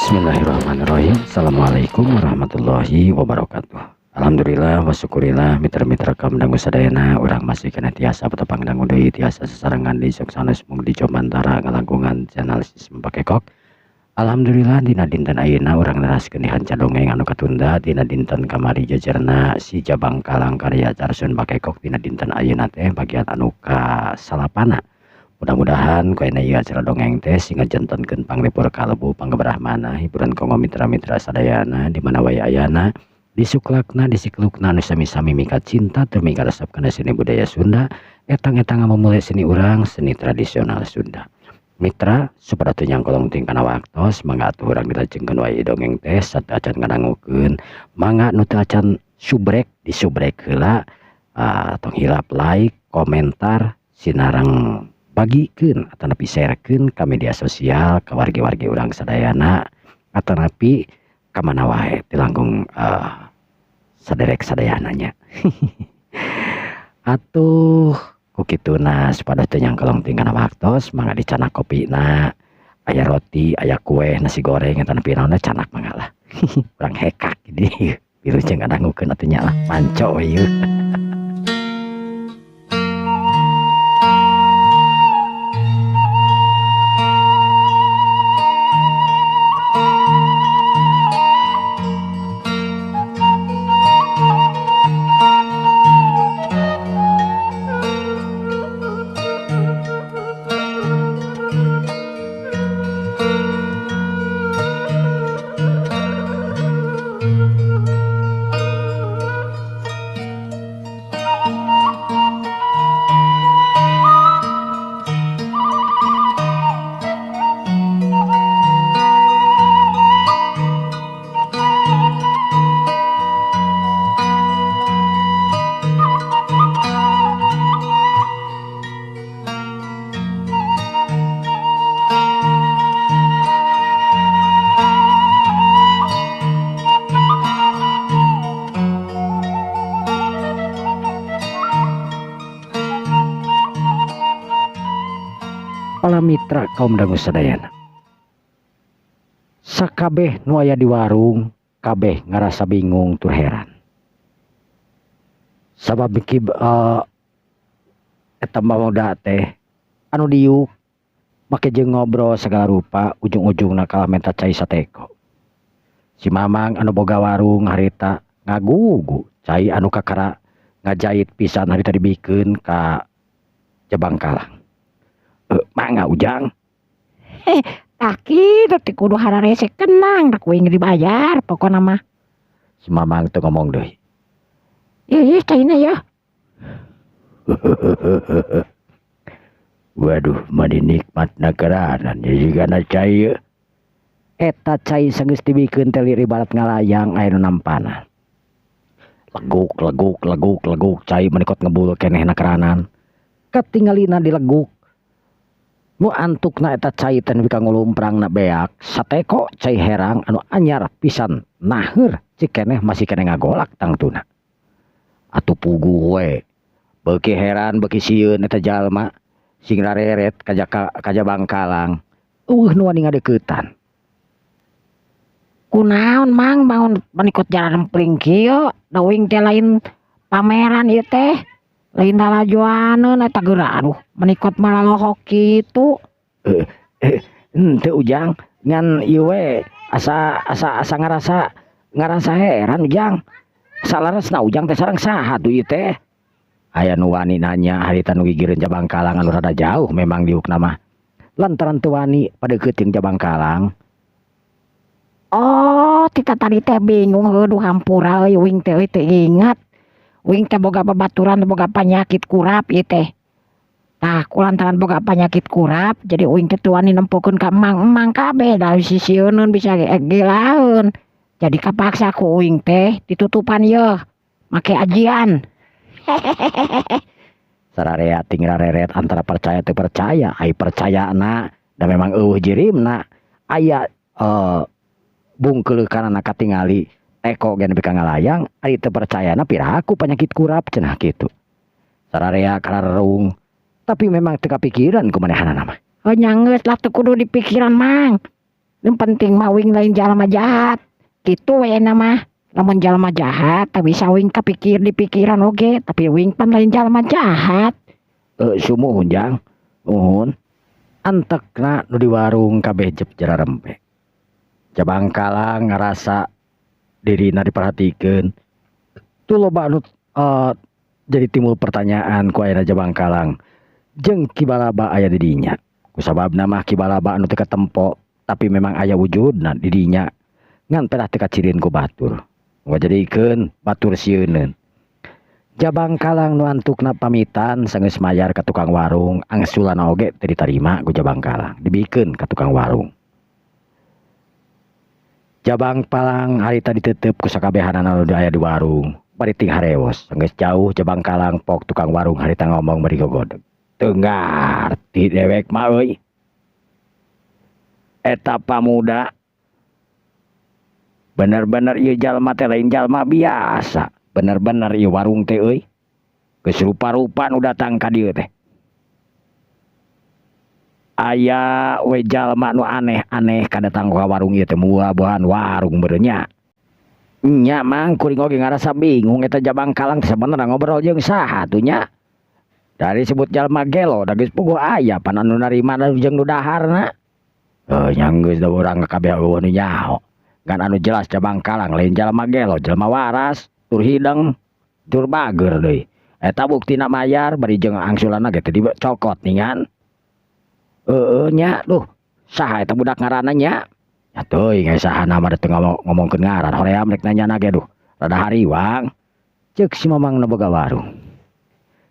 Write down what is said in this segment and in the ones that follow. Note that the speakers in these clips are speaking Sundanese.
Bismillahirrahmanirrahim. Assalamualaikum warahmatullahi wabarakatuh. Alhamdulillah wasyukurillah mitra-mitra kam dangu sadayana urang masih kena tiasa petepang dangu deui tiasa sesarengan di suksanes mung di Jomantara ngalangkungan channel sistem pakekok. Alhamdulillah dina dinten ayeuna urang neraskeun dihanca dongeng anu katunda dina dinten kamari jajarna si Jabang Kalang karya Carsun Pakekok dina dinten ayeuna teh bagian anu ka salapana. Mudah-mudahan koena ieu acara dongeng teh sing ngajantenkeun panglipur kalbu panggebrahmana hiburan kanggo mitra-mitra sadayana di mana wae ayana disuklakna disiklukna anu sami-sami mika cinta teu mika resep kana seni budaya Sunda etang-etang memulai seni urang seni tradisional Sunda. Mitra supaya teu nyangkolong ting kana waktos mangga atuh urang dilajengkeun wae dongeng teh saat acan ngadangukeun mangga nu teu acan subrek disubrek heula tong hilap like komentar sinarang bagikeun atanapi sharekeun ka media sosial ka wargi-wargi urang sadayana atanapi ka mana wae di langkung saderek sadayananya. Atuh ku kituna supaya teu nyangkolong ting kana waktos mangga dicanak kopina aya roti aya kue nasi goreng atanapi naonna canak mangga lah. Urang hekak di biru jeung ngadangukeun atuh nya lah manco ieu. Para mitra kaum dangu sadayana, sakabeh nu aya di warung kabeh ngarasa bingung tur heran sabab biki eta mamoda teh anu diuk make jeung ngobrol segala rupa ujung-ujungna kalah menta cai sateko. Si mamang anu boga warung harita ngagugu cai anu kakara ngajait pisan harita dibikeun ka Jabang Kalang. Mangga ujang taki teh kudu hararese kenang dak kuing dibayar pokona mah. Si mamang tuh ngomong deui. Ieu caina ya. Waduh mani nikmatna keranan jigana cai. Eta cai sageus dibikeun teh ibarat ngalayang aya nu nampanan. Leguk leguk leguk leguk cai manikot ngebul kenehna keranan. Katingalina dileguk nu antukna eta cai teh nepi ka ngulumprangna beak sateko cai herang anu anyar pisan naheur cik keneh masih keneh ngagolak tangtuna. Atuh puguh we beuki heran beuki sieun eta jalma sing rareret ka Jabang Kalang nu wani ngadeuketan. Kunaon mang bangun manikot jalan empling kieu da uing teh lain pameran ieu teh lain dalajoaneun eta geura aduh manikot malalohok kitu. Teu ujang ngan ieu we asa ngarasa heran ujang. Salaresna ujang teh sareng saha tuh ieu teh? Aya nu wani nanya harita nu gigireun Jabang Kalang anu rada jauh memang diukna mah. Lantaran teu wani padeukeut jeung Jabang Kalang. Oh, tika tadi teh bingung heuduh hampura euy uing teh teu ingat. Uing teh boga babaturan boga panyakit kurap ieu teh. Tah kulantaran boga panyakit kurap jadi uing teh teu wani nempukeun ka emang-emang kabeh da sisieun bisa gilaeun. Jadi kapaksa ku uing teh ditutupan yeuh make ajian. Sararea ting rareret antara percaya teu percaya, ai percayana da memang eueuh jirimna. Aya bungkeul kana katingali teko gen nepi ka ngalayang, ari teu percayana piraku penyakit kurap cenah kitu. Sararea kararung tapi memang teu kapikiran kumanehanana mah. Oh nya geus lah teu kudu dipikiran mang. Yang penting mah wing lain jalma jahat. Gitu we mah. Lamun jalma jahat, tak bisa wing kepikir di pikiran oge, tapi wing pan lain jalma jahat. Sumuhun jang. Nuhun. Antekna nu di warung kabeh jep jara rempe. Jabangkalang ngerasa dirina diperhatikeun. Tu loba anu jadi timbul pertanyaan ku ayeuna Jabangkalang. Jeung kibalaba aya di dinya. Kusababna mah kibalaba anu teu katempo, tapi memang aya wujudna di dinya. Ngan pedah teu kacirin ku batur. Ngajadikeun batur sieuneun. Jabangkalang nu antukna pamitan sageus mayar ka tukang warung, angsulana oge teu ditarima ku Jabangkalang, dibikeun ka tukang warung. Jabangkalang harita diteuteup ku sakabehanana nu aya di warung, bari ting hareos. Geus jauh Jabangkalang pok tukang warung harita ngomong bari gogodeg. Teu ngarti dewek mah euy. Eta pamuda bener-bener ieu jalma teh lain jalma biasa. Bener-bener ieu warung teh euy. Geus rupa-rupa nu datang ka dieu teh. Aya we jalma nu aneh-aneh kadatang ka warung ieu teh muah-buahan warung beureun nya. Nya mang kuring oge ngarasa bingung eta Jabangkalang teh sabenerna ngobrol jeung saha atuh nya. Dari sebut jalma gelo da geus puguh aya pan anu narima jeung nu daharna. Nya geus da urang kabeh eueuh nu nyaho. Kan anu jelas Jabangkalang lain jalma gelo, jalma waras, tur hideng, tur bager deui. Eta buktina mayar bari jeung angsulanna ge teh dicokot ningan. Nya duh, saha eta budak ngaranna nya? Ya teuing ge saha nama teu ngomongkeun ngaran, hoream rek nanyana ge duh. Rada hariwang. Ceuk si Mamang nu boga warung.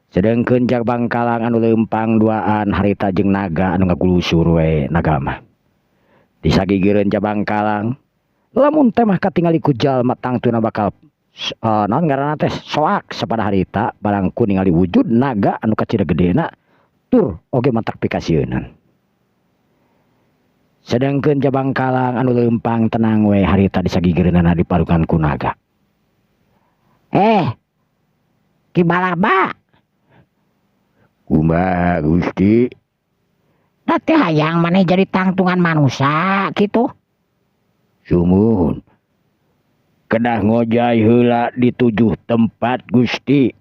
Sedengkeun Jabangkalang anu leumpang duaan harita jeung naga anu ngagulusur we naga mah. Disagigireun Jabangkalang, lamun teh mah katingali ku jalma tangtuna bakal naon ngaranna teh soak sapada harita barang ku ningali wujud naga anu kacida gedena tur oge mantak pikasieun. Sedengkeun Jabangkalang anu leumpang tenang we harita disagigireunana diparukan ku naga. Kibalaba. Kumaha Gusti? Da teh hayang maneh jadi tangtungan manusia kitu. Sumuhun. Kedah ngojay heula di 7 tempat Gusti.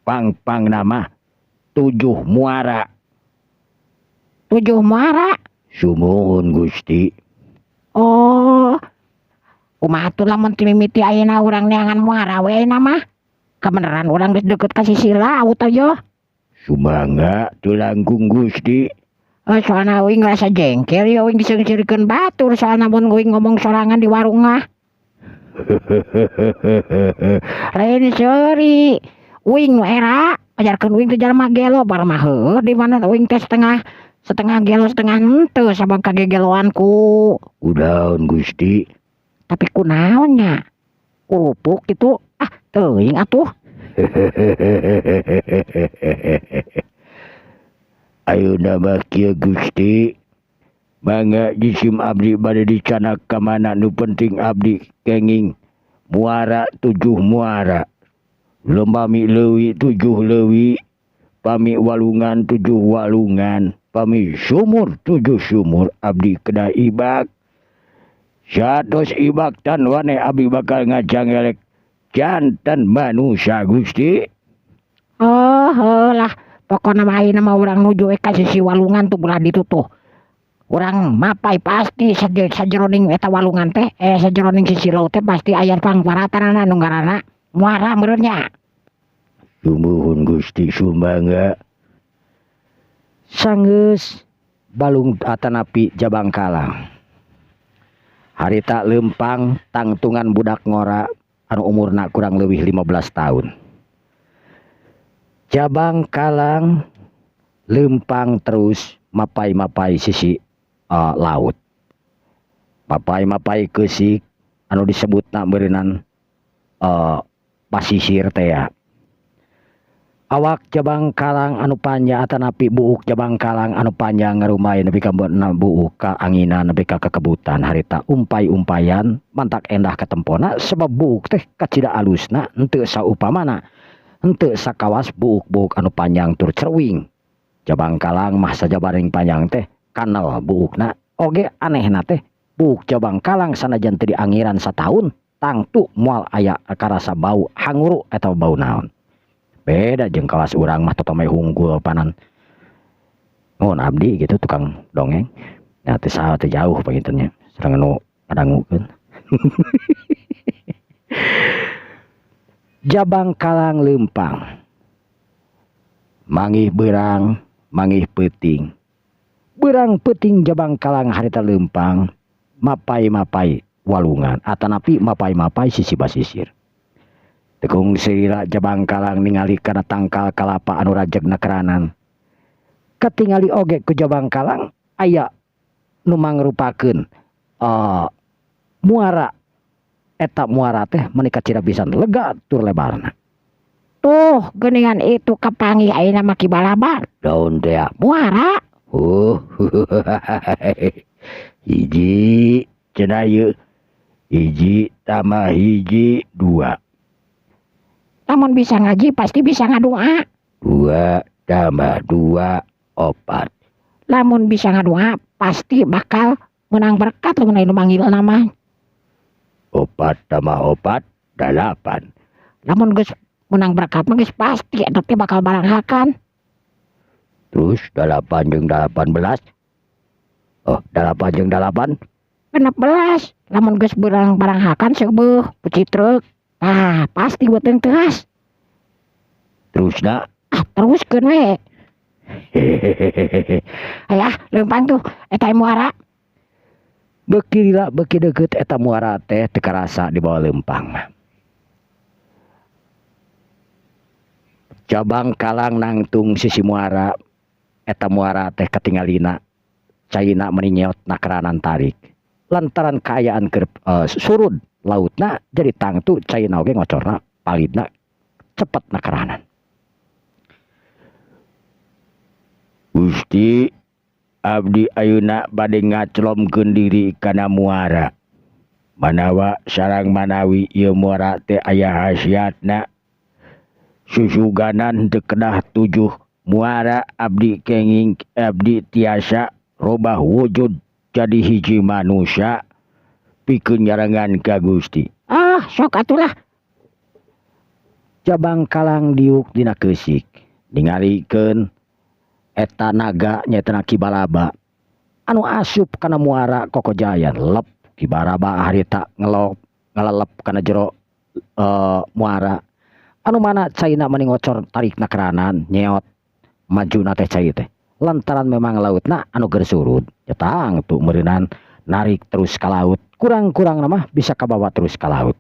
Pang nama 7 muara. 7 muara? Sumuhun Gusti. Oh. Kumaha tuh lamun ti mimiti ayeuna urang neangan muara we mah. Kebeneran urang geus deukeut ka Sisila awu teh yo. Sumangga teu langkung Gusti. Soalna uing ngerasa jengkel ya uing diseureurkeun batur soalna mun uing ngomong sorangan di warung mah. Lain seuri. Uing nu era ajarkeun uing teh jalma gelo bar mah heuh di mana uing teh setengah gelo setengah henteu sabab kagegeloanku. Kunaon Gusti? Tapi kunaon nya? Kurupuk kitu. Teuing atuh. Ayeuna mah kieu Gusti, mangga jisim abdi bade dicanak ka mana nu penting abdi kenging muara 7 muara. Lembami leuwih 7 leuwih, pami walungan 7 walungan, pami sumur 7 sumur abdi kedah ibak. Satos ibak tan waneh abdi bakal ngajangelek jantan manusia Gusti. Lah pokoknya mah ayeuna mah urang nuju ka sisi walungan tuh belah ditu tuh. Urang mapai pasti sajeroning eta walungan teh sajeroning sisi laut teh pasti aya pangparatanana nu ngaranna muara meureun nya. Sumuhun Gusti sumangga. Sanggeus balung atanapi Jabangkalang. Harita leumpang tangtungan budak ngora anu umurna kurang leuwih 15 tahun. Jabangkalang leumpang terus mapai-mapai sisi laut. Mapai-mapai keusik anu disebutna beureunan pasisir teh ya. Awak Jabangkalang anu panjang atanapi buuk Jabangkalang anu panjang ngarumay nepi ka buuk ka anginan nepi ka kekebutan harita umpai-umpayan mantak endah katempona sebab buuk teh kacida alusna henteu saupamana henteu sakawas buuk-buuk anu panjang tur cerwing. Jabangkalang mah sajabaring panjang teh kanal buukna oge anehna teh Jabangkalang sanajan teu diangiran sataun tangtu moal aya karasa bau hanguru atau bau naon. Beda jeung kelas urang mah totomay hunggul panan. Nuhun abdi gitu tukang dongeng. Ya teu saha teu jauh pangiteunya. Sareng anu ngadangukeun. Jabangkalang leumpang. Mangih beurang, mangih peuting. Beurang peuting Jabangkalang harita leumpang, mapai-mapai walungan atanapi mapai-mapai sisi basisir. Tekung sirila Jabangkalang ningali kana tangkal kalapa anu rajegna keranan. Katingali oge ku Jabangkalang aya nu mangrupakeun muara. Eta muara teh menika cirabisan lega tur lebarna. Tuh geuningan itu kapangi ayeuna mah Kibalaba. Daun teh Muara. Hiji cenah ieu. Hiji tambah hiji 2. Lamun bisa ngaji pasti bisa ngadoa. 2 tambah 2 4. Lamun bisa ngadoa pasti bakal menang berkat lamun anu manggil nama. 4 tambah 4 8. Lamun geus menang berkat mah geus pasti eta teh bakal baranghakan. Terus 8 jeung 18. 8 jeung 8 16. Lamun geus baranghakan seubeuh pucitruk. Nah, pasti beuteung teuas. Terusna Teruskeun we. Aya leumpang tuh eta muara. beuki lila beuki deukeut eta muara teh teu karasa di bawah leumpang mah. Jabangkalang nangtung sisi muara, eta muara teh katingalina caina meuni nyeotna keranan tarik. Lantaran kaayaan keur surud lautna jadi tangtu caina oge ngocorna palidna cepetna keranan. Gusti abdi ayeuna bade ngaclomkeun diri kana muara. Manawa sareng manawi ieu muara teh aya hasiatna. Susuganan teu kedah 7 muara abdi kenging abdi tiasa robah wujud jadi hiji manusia pikeun nyarengan ka Gusti. Sok atulah. Jabangkalang diuk dina keusik ningalikeun eta naga nyaeta Kibalaba anu asup kana muara Kokojayan. Lep Kibalaba harita ngalelep kana jero muara anu mana caina meni ngocor tarikna keranan nyeot majuna teh cai teh lantaran memang lautna anu keur surut jetang tuh meureunan narik terus ka laut kurang-kurang mah bisa kabawa terus ka laut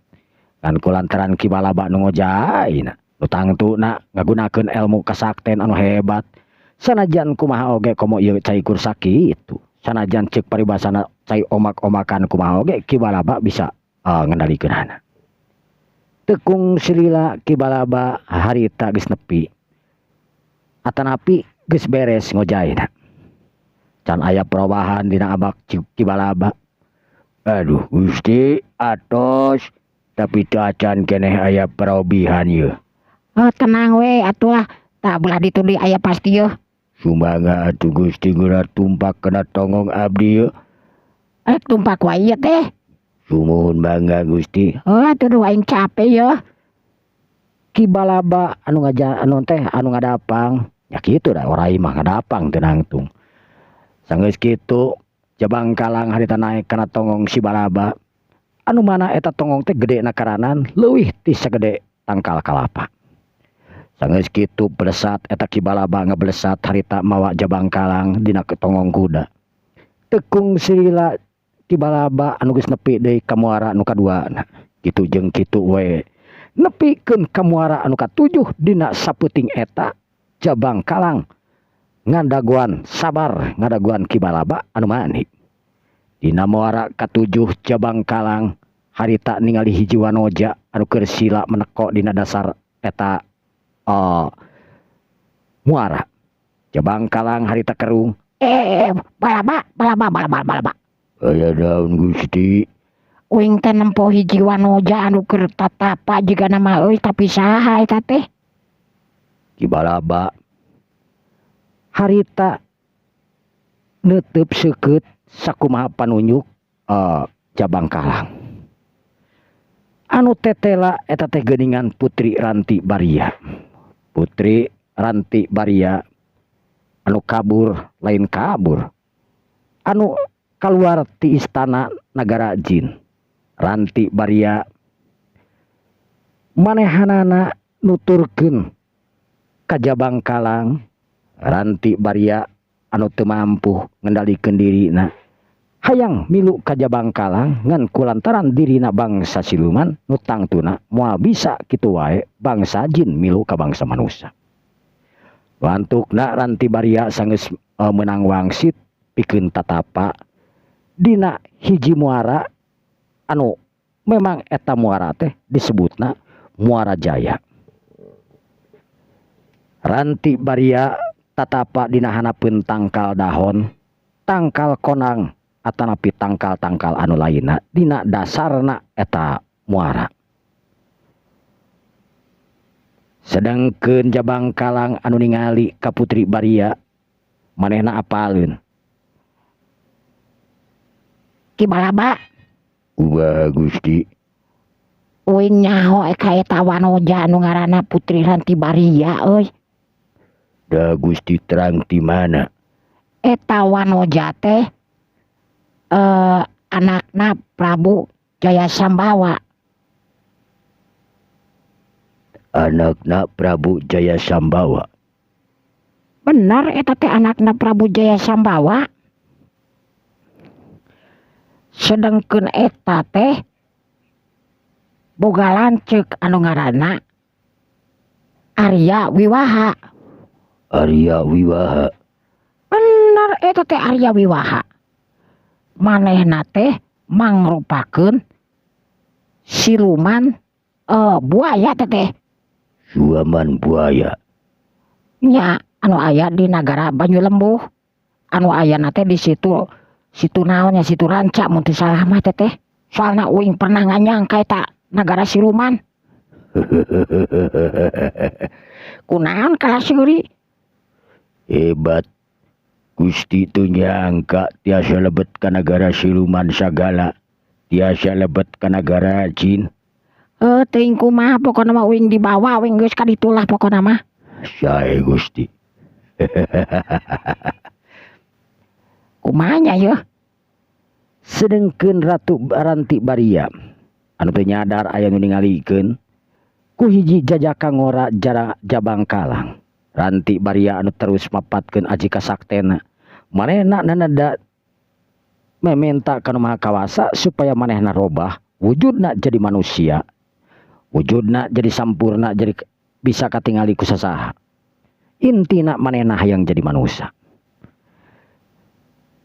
kan kulantaran Kibalaba nu ngojaina nu tangtuna ngagunakeun ilmu kasakten anu hebat. Sanajan kumaha oge komo ieu cai kursa kitu. Sanajan ceuk paribasana cai omak-omakan kumaha oge Kibalaba bisa ngendalikeunana. Tekung silila Kibalaba harita geus nepi. Atanapi geus beres ngojaina. Can aya perubahan dina abak Kibalaba. Aduh Gusti atos tapi teu acan keneh aya perubahan ieu. Tenang we atuh tak belah dituli aya pasti yeuh. Sumangga atuh Gusti geura tumpak kena tongong abdi yeuh. Tumpak wae ieu teh. Sumuhun bangga Gusti. Atuh aing capek yeuh. Kibalaba anu ngadapang ya kitu da orai mah ngadapang teu nangtung. Sanggeus kitu Jabangkalang harita naek kana tongong si Balaba. Anu mana eta tongong teh gedena karanan leuwih ti sagede tangkal kalapa. Sanggeus kitu blesat eta Kibalaba ngablesat harita mawa Jabangkalang dina tongong kuda. Tekung silila Kibalaba anu geus nepi deui ka muara anu kaduana. Kitu jeung kitu we. Nepikeun ka muara anu ka-7 dina sapeuting eta Jabangkalang ngadaguan sabar ngadaguan Kibalaba anu mani. Dina muara ka-7 Jabangkalang harita ningali hiji wanoja anu keur sila meneko dina dasar eta muara. Jabangkalang harita kerung. Balaba. Aya daun Gusti. Uing teh nempo hiji wanoja anu keur tatapa jiga nama euy tapi saha eta teh? Kibalaba harita neuteub seukeut sakumaha panunjuk Jabangkalang. Anu tetela eta teh geuningan Putri Ranti Baria. Putri Ranti Baria anu kabur lain kabur. Anu keluar ti istana Nagara Jin. Ranti Baria manehanana nuturkeun ka Jabangkalang. Ranti Baria anu teu mampu ngendalikeun dirina hayang milu ka Jabangkalang ngan kulantaran dirina bangsa siluman nu tangtuna moal bisa kitu wae bangsa jin milu ka bangsa manusia. Lantukna Ranti Baria sanggeus menang wangsit pikeun tatapa dina hiji muara anu memang eta muara teh disebutna Muara Jaya. Ranti Baria tatapa dina hanapeun tangkal dahon, tangkal konang atanapi tangkal-tangkal anu lainna dina dasarna eta muara. Sedengkeun Jabangkalang anu ningali ka Putri Baria manehna apaleun. Ki Balaba. Wah Gusti. Uing nyaho ka eta wanoja anu ngaranna Putri Ranti Baria euy. Da Gusti terang ti mana? Eta wanoja teh anakna Prabu Jayasambawa. Anakna Prabu Jayasambawa. Bener eta teh anakna Prabu Jayasambawa. Sedengkeun eta teh boga lanceuk anu ngaranna Arya Wiwaha. Arya Wiwaha. Bener eta teh Arya Wiwaha. Manehna teh mangrupakeun siluman buaya teh. Siluman buaya. Nya anu aya di Nagara Banyu-Lembuh. Anu ayana teh di situ naonnya situ Ranca mun teu salah mah teh. Soalna uing pernah nganyangka eta Nagara siluman. Kunaon kalasuri? Hebat. Gusti tu nyangka tiasa lebet ka Nagara siluman sagala. Tiasa lebet ka Nagara jin. Teuing kumaha pokona mah uing dibawa uing geus ka ditu lah pokona mah. Sae Gusti. Kumanya yeuh? Sedengkeun Ratu Ranti Baria anu teu nyadar aya nu ningalikeun ku hiji jajaka ngora Jabangkalang. Ranti Baria anu terus mapatkeun aji kasaktena. Manehna nanada mementa kana Maha Kawasa supaya manehna robah wujudna jadi manusia. Wujudna jadi sampurna, jadi bisa katingali ku sasaha. Intina manehna hayang jadi manusia.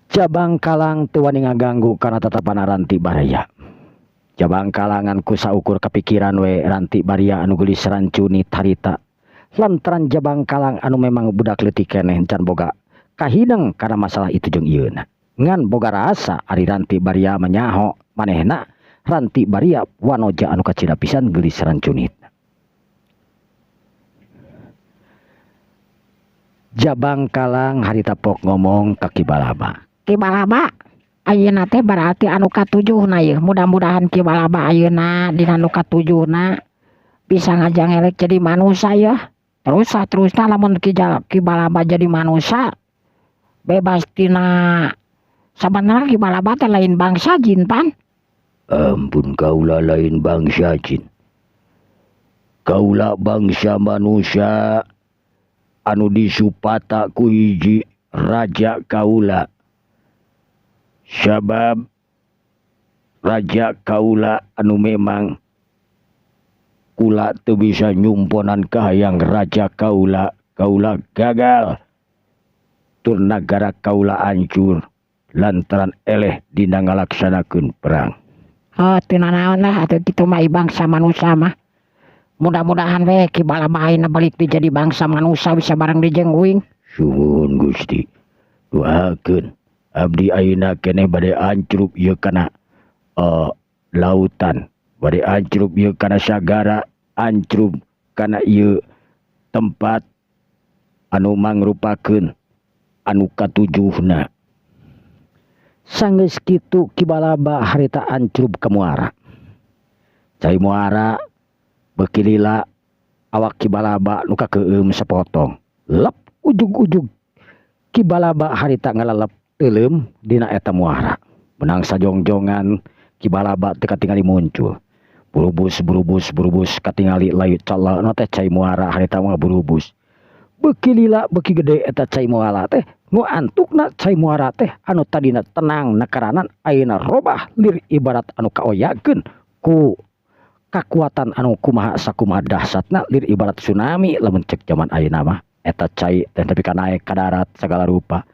Jabangkalang teu wani ngaganggu kana tatapana Ranti Baria. Jabangkalangan ku saukur kapikiran we Ranti Baria anu geulis rancuni harita. Lantaran Jabangkalang anu memang budak leutik keneh can boga kahideng karena masalah itu jeung ieuna. Ngan boga rasa ari Ranti Baria menyaho manehna Ranti Baria wanoja anu kacida pisan geulis rancunit. Jabangkalang harita pok ngomong ka Ki Balaba. Ki Balaba, ayeuna teh berarti anu katujuhna yeuh. Mudah-mudahan Ki Balaba ayeuna dina anu katujuhna bisa ngajang elek jadi manusia yeuh. Terusna lamun Ki Balaba jadi manusia bebas tina sabanarnya Ki Balaba teh lain bangsa jin pan. Ampun kaula lain bangsa jin. Kaula bangsa manusia anu disupata ku hiji raja kaula. Sabab raja kaula anu memang kula teu bisa nyumponan kahayang raja kaula. Kaula gagal. Tur nagara kaula hancur lantaran eleh dina ngalaksanakeun perang. Teu nanaon lah atuh kitu mah bangsa manusia mah. Mudah-mudahan we Ki Balaba ayeuna balik jadi bangsa manusia bisa bareng dijeng uing. Suhun Gusti. Doakeun abdi ayeuna keneh bade ancrup ieu kana lautan, bade ancrup ieu kana sagara, ancrup kana ieu tempat anu mangrupakeun anu katujuhna. Sanggeus kitu Kibalaba harita ancrub ka muara. Cai muara beuki lila awak Kibalaba nu kakeueum sapotong. Lep ujug-ujug Kibalaba harita ngalalep teuleum dina eta muara. Menang sajongjongan Kibalaba teu katingali muncul. Burubus katingali layu calana teh cai muara harita mah burubus. Beuki lila beuki gede eta cai muara teh. Nu antukna cai muara teh anu tadina tenang nakaranan ayeuna robah lir ibarat anu kaoyakeun ku kakuatan anu kumaha sakumaha dahsyatna lir ibarat tsunami lamun cek zaman ayeuna mah eta cai teh nepi ka naek ka darat sagala rupa.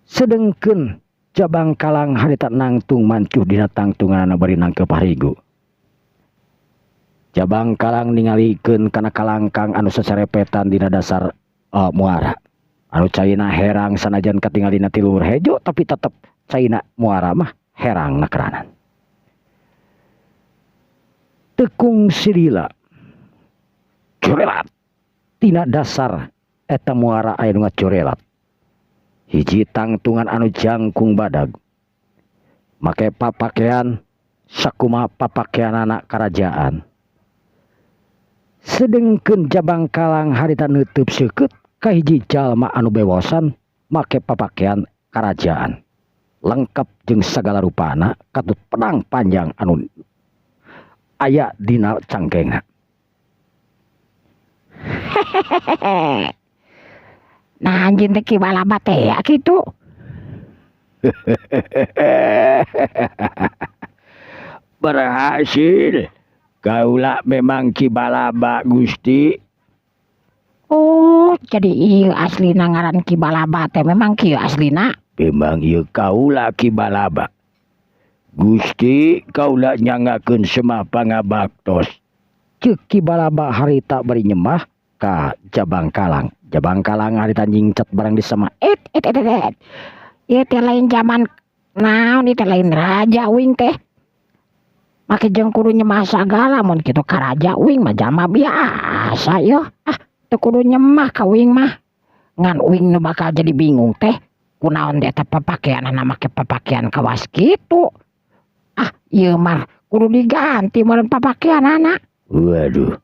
Sedengkeun Jabangkalang harita nangtung mancuh dina tangtunganna bari nangkeu parigu. Jabangkalang ningalikeun kana kalangkang anu sasarepetan dina dasar muara. Anu caina herang sanajan katingalina ti luhur hejo tapi tetep caina muara mah herang nakeranan. Tekung silila corelat tina dasar eta muara aya nu ngacorelat. Hiji tangtungan anu jangkung badag. Make papakean sakumaha papakeanana karajaan. Sedengkeun Jabangkalang harita neuteub seukeut ka hiji jalma anu bewosan make papakean karajaan lengkap jeung sagala rupana katut pedang panjang anu aya dina cangkengna. Nah anjing teh Kibalaba teh ya kitu. Berhasil. Kaula memang Kibalaba Gusti. Oh, jadi ieu aslina ngaran Kibalaba teh memang kieu aslina. Memang ieu kaula Kibalaba. Gusti kaula nyangakeun semah pangabaktos. Ceuk Kibalaba harita bari nyemah ka Jabangkalang. Jabangkalang harita nyingcet barang di sama. Ieu teh lain zaman naon ieu teh lain raja uing teh. Make jeung kudu nyemah sagala mun kitu ka raja uing mah jama biasa yo. Teu kudu nyemah ka uing mah. Ngan uing nu bakal jadi bingung teh kunaon dia teh papakeanana make papakean kawas kitu. Ieu mah kudu diganti meureun papakeanana. Waduh.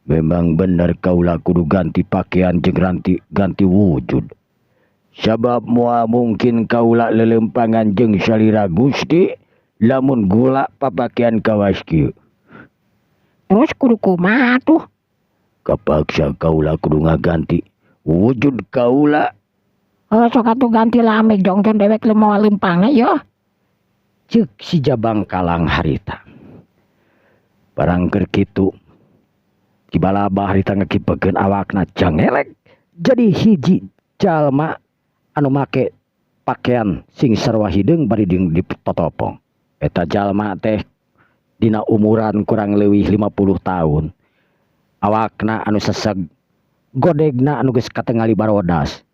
Memang bener kaula kudu ganti pakaian jeung ganti wujud. Sabab moal mungkin kaula lelempangan jeung salira Gusti lamun gula papakean kawas kieu. Terus kudu kumaha tuh? Kapaksa kaula kudu ngaganti wujud kaula. Sok atuh ganti lame jongjon dewek leumoal leumpangna yo. Ceuk si Jabangkalang harita. Barang keur kitu Kibalaba harita ngakipekeun awakna jangelek jadi hiji jalma anu make pakaian sing sarua hideung bari dipotopong. Eta jalma teh dina umuran kurang leuwih 50 tahun. Awakna anu seseg, godegna anu geus katengali barodas.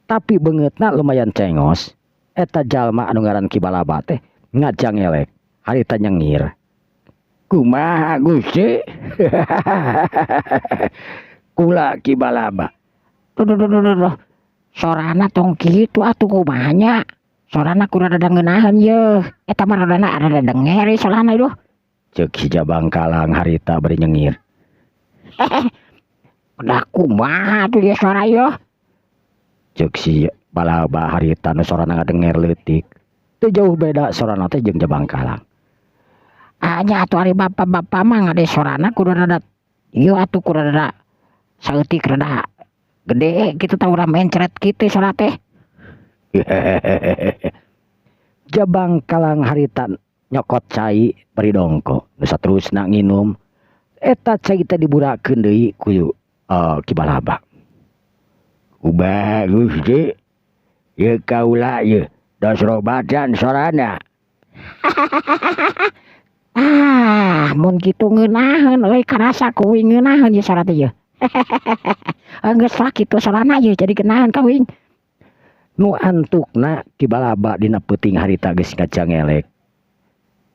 Tapi beungeutna lumayan cengos. Eta jalma anu ngaran Kibalaba teh ngajangelek, harita nyengir. Kumaha Gusti? Kula Kibalaba. Duh. Sorana tong kitu atuh kumahanya. Sorana kudu rada ngeunaheun yeuh. Eta mah rada denger sorana duh. Ceuk si Jabangkalang harita bari nyengir. Udah kumaha tuh dia suara yo. Ceuk si Balaba harita nu sorana ngadenger leutik. Teu jauh beda sorana teh jeung Jabangkalang. Nya atuh ari bapa-bapa mah ngade sorana kudu rada ieu atuh kudu rada saeutik rada gede kitu tah urang mencret kitu sorana teh. Jabangkalang harita nyokot cai bari dongko nu saterusna nginum. Eta cai teh diburakeun deui ku Kibalaba. Ubah Gusti. Ieu kaula ieu dos robatan sorana. Mun kitu ngeunaheun euy karasa ku uing ngeunaheun ieu sorana teh ieu. Geus lah kitu sorana ieu jadi geunaheun ka uing. Nu antukna Kibalaba dina peuting harita geus ngajangelek.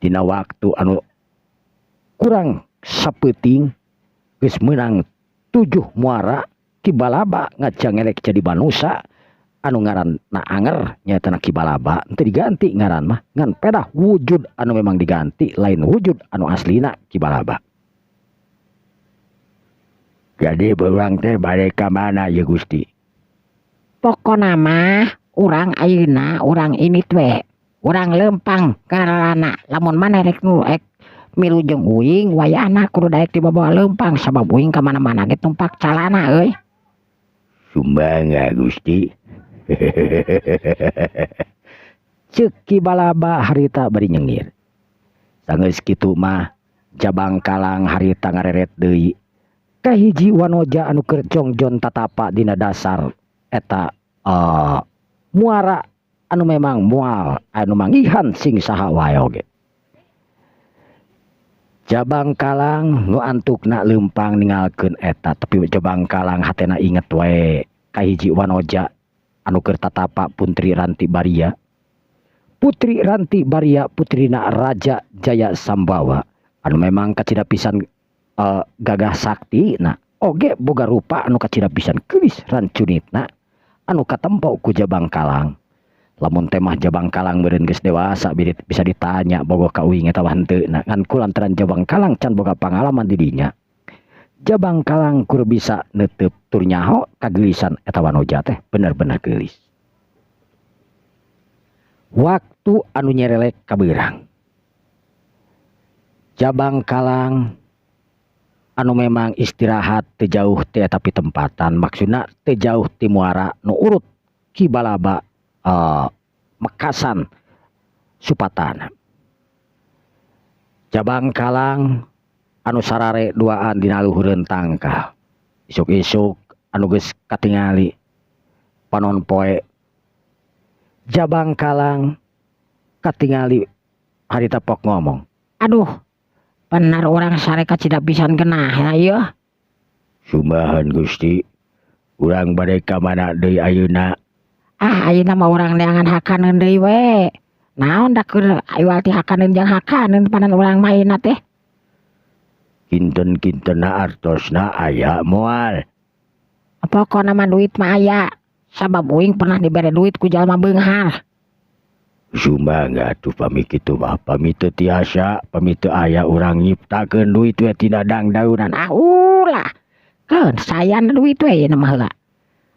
Dina waktu anu kurang sapeuting geus meunang 7 muara Kibalaba ngajangelek jadi manusa anu ngaran na anger nyata Ki Balaba teu diganti ngaran mah ngan pedah wujud anu memang diganti lain wujud anu aslina Ki Balaba. Jadi beurang teh bade ka mana ya Gusti? Pokona mah urang ayeuna urang ini teh urang lempang karana lamun mana rek nu milu jeung uing wayahna kudu daek dibawa lempang sabab uing ka mana-mana ge tumpak calana euy. Sumbangan Gusti. Ceuk Ki Balaba harita bari nyengir. Sanggeus kitu mah Jabang Kalang harita ngareret deui ka hiji wanoja anu keur jongjon tatapa dina dasar eta muara anu memang moal anu mangihan sing saha wae oge. Jabang Kalang nu antukna leumpang ningalkeun eta tapi Jabang Kalang hatena inget wae ka hiji wanoja anu keur tatapa Putri Ranti Baria. Putri Ranti Baria putrina Raja Jaya Sambawa anu memang kacida pisan gagah sakti na oge boga rupa anu kacida pisan geulis rancunitna anu katempo ku Jabang Kalang. Lamun temah Jabang Kalang meureun geus dewasa bisa ditanya boga ka uing eta henteu na ngan kulantaran Jabang Kalang can boga pangalaman di dinya. Jabang Kalang kur bisa neuteup tur nyaho kageulisan eta wanoja teh bener-bener geulis. Waktu anu nyerelek ka beurang Jabang Kalang anu memang istirahat teu jauh teh tapi tempatan maksudna teu jauh ti muara nu urut Ki Balaba mekasan supatana. Jabang Kalang anu sarare duaan dina luhureun tangkal. Isuk-isuk anu geus katingali panon poe Jabang Kalang katingali harita pok ngomong. Aduh, benar orang sare kacida pisan genah ya ieu. Sumahan Gusti. Urang bade ka mana deui ayeuna? Ayeuna mah urang neangan hakaneun deui we. Naon da keur iwal ti hakaneun jeung hakaneun panan urang maina teh. Kinten-kintena artosna aya moal. Pokona mah duit mah aya. Sabab uing pernah dibere duit ku jalma beunghar. Sumangga atuh pami kitu mah pami teu tiasa pami teu aya urang nyiptakeun duit we tina dangdaunan. Ulah. Keun sayan duit we ieu mah heula.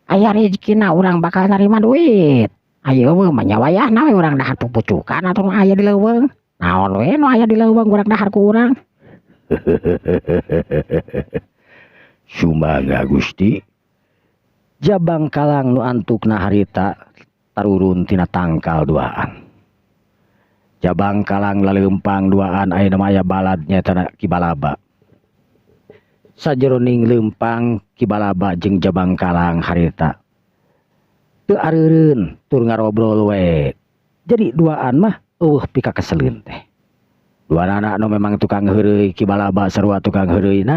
Aya rezekina urang bakal narima duit. Ayeuna mah mah nyawayahna we urang dahar pupucukan atuh aya di leuweung. Naon we nu aya di leuweung urang dahar ku urang. Sumangga Gusti. Jabang Kalang nu antukna harita tarurun tina tangkal duaan. Jabang Kalang laleumpang duaan ayeuna mah aya balad nyaeta Ki Balaba. Sajeroning leumpang Ki Balaba jeung Jabang Kalang harita teu areureun tur ngarobrol we. Jadi duaan mah pika keseleun teh. Duanana anu memang tukang heureuy Ki Balaba sarua tukang heureuy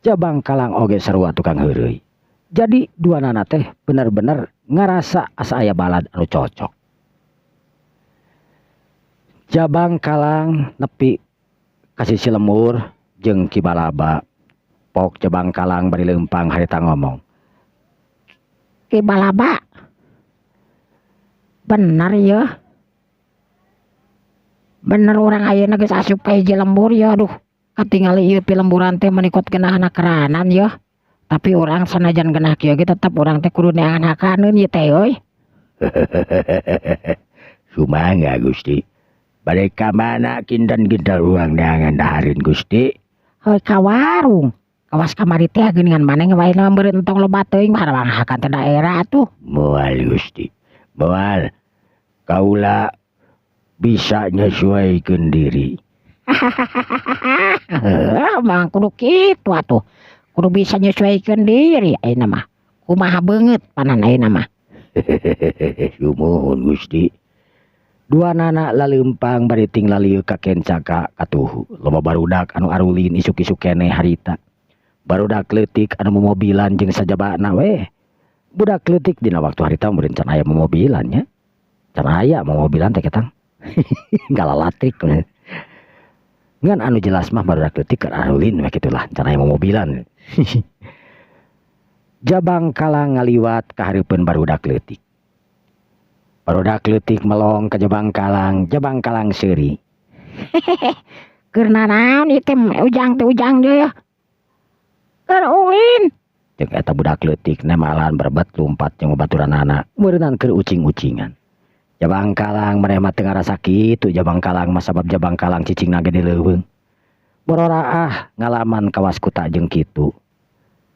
Jabang Kalang oge sarua tukang heureuy. Jadi duanana teh bener-bener ngarasa asa aya balad anu cocok. Jabang Kalang nepi ka sisi lemur jeung Ki Balaba. Pok Jabang Kalang bari leumpang harita ngomong. Ki Balaba. Bener ya. Bener orang ayeuna geus asup ka hiji lembur ya aduh. Katingali ieu pi lemburan teh menikot geunahna keranan ya. Tapi orang sanajan genah kieu ge tetep urang teh kudu neangan hakaneun ieu teh euy. Sumangga Gusti. Bade ka mana kinten-kinten urang neangan dahareun Gusti? Heuy ka warung. Kawas kamari teh geuningan maneh wae meureun entong loba teuing harang hakan teh daerah atuh. Moal Gusti. Moal. Kaula bisa nyesuaikeun diri. Mang kudu kitu atuh. Kudu bisa nyesuaikeun diri ayeuna mah. Kumaha beungeut panan ayeuna mah. Sumuhun Gusti. Duanana laleumpang bari ting lalieu ka kencaka katuhu. Loba barudak anu arulin isuk-isuk keneh harita. Barudak leutik anu momobilan jeung sajabana we. Budak leutik dina waktu harita meureun can aya momobilan nya. Can aya momobilan teh ketang. Galalatrik. Ngan anu jelas mah barudak leutik keur arulin we kitulah can aya momobilan. Jabang Kalang ngaliwat ka hareupeun barudak leutik. Barudak leutik melong ka Jabang Kalang seuri. Keur naon ieu teh ujang deui ya. Keur ulin. Jeung eta budak leutik nemalan berbet lumpat jeung babaturanana meureunan keur ucing-ucingan. Jabang Kalang maneh mah teu ngarasa kitu Jabang Kalang mah sabab Jabang Kalang cicingna gede leuweung. Bororaah ngalaman kawas kuta jeung kitu.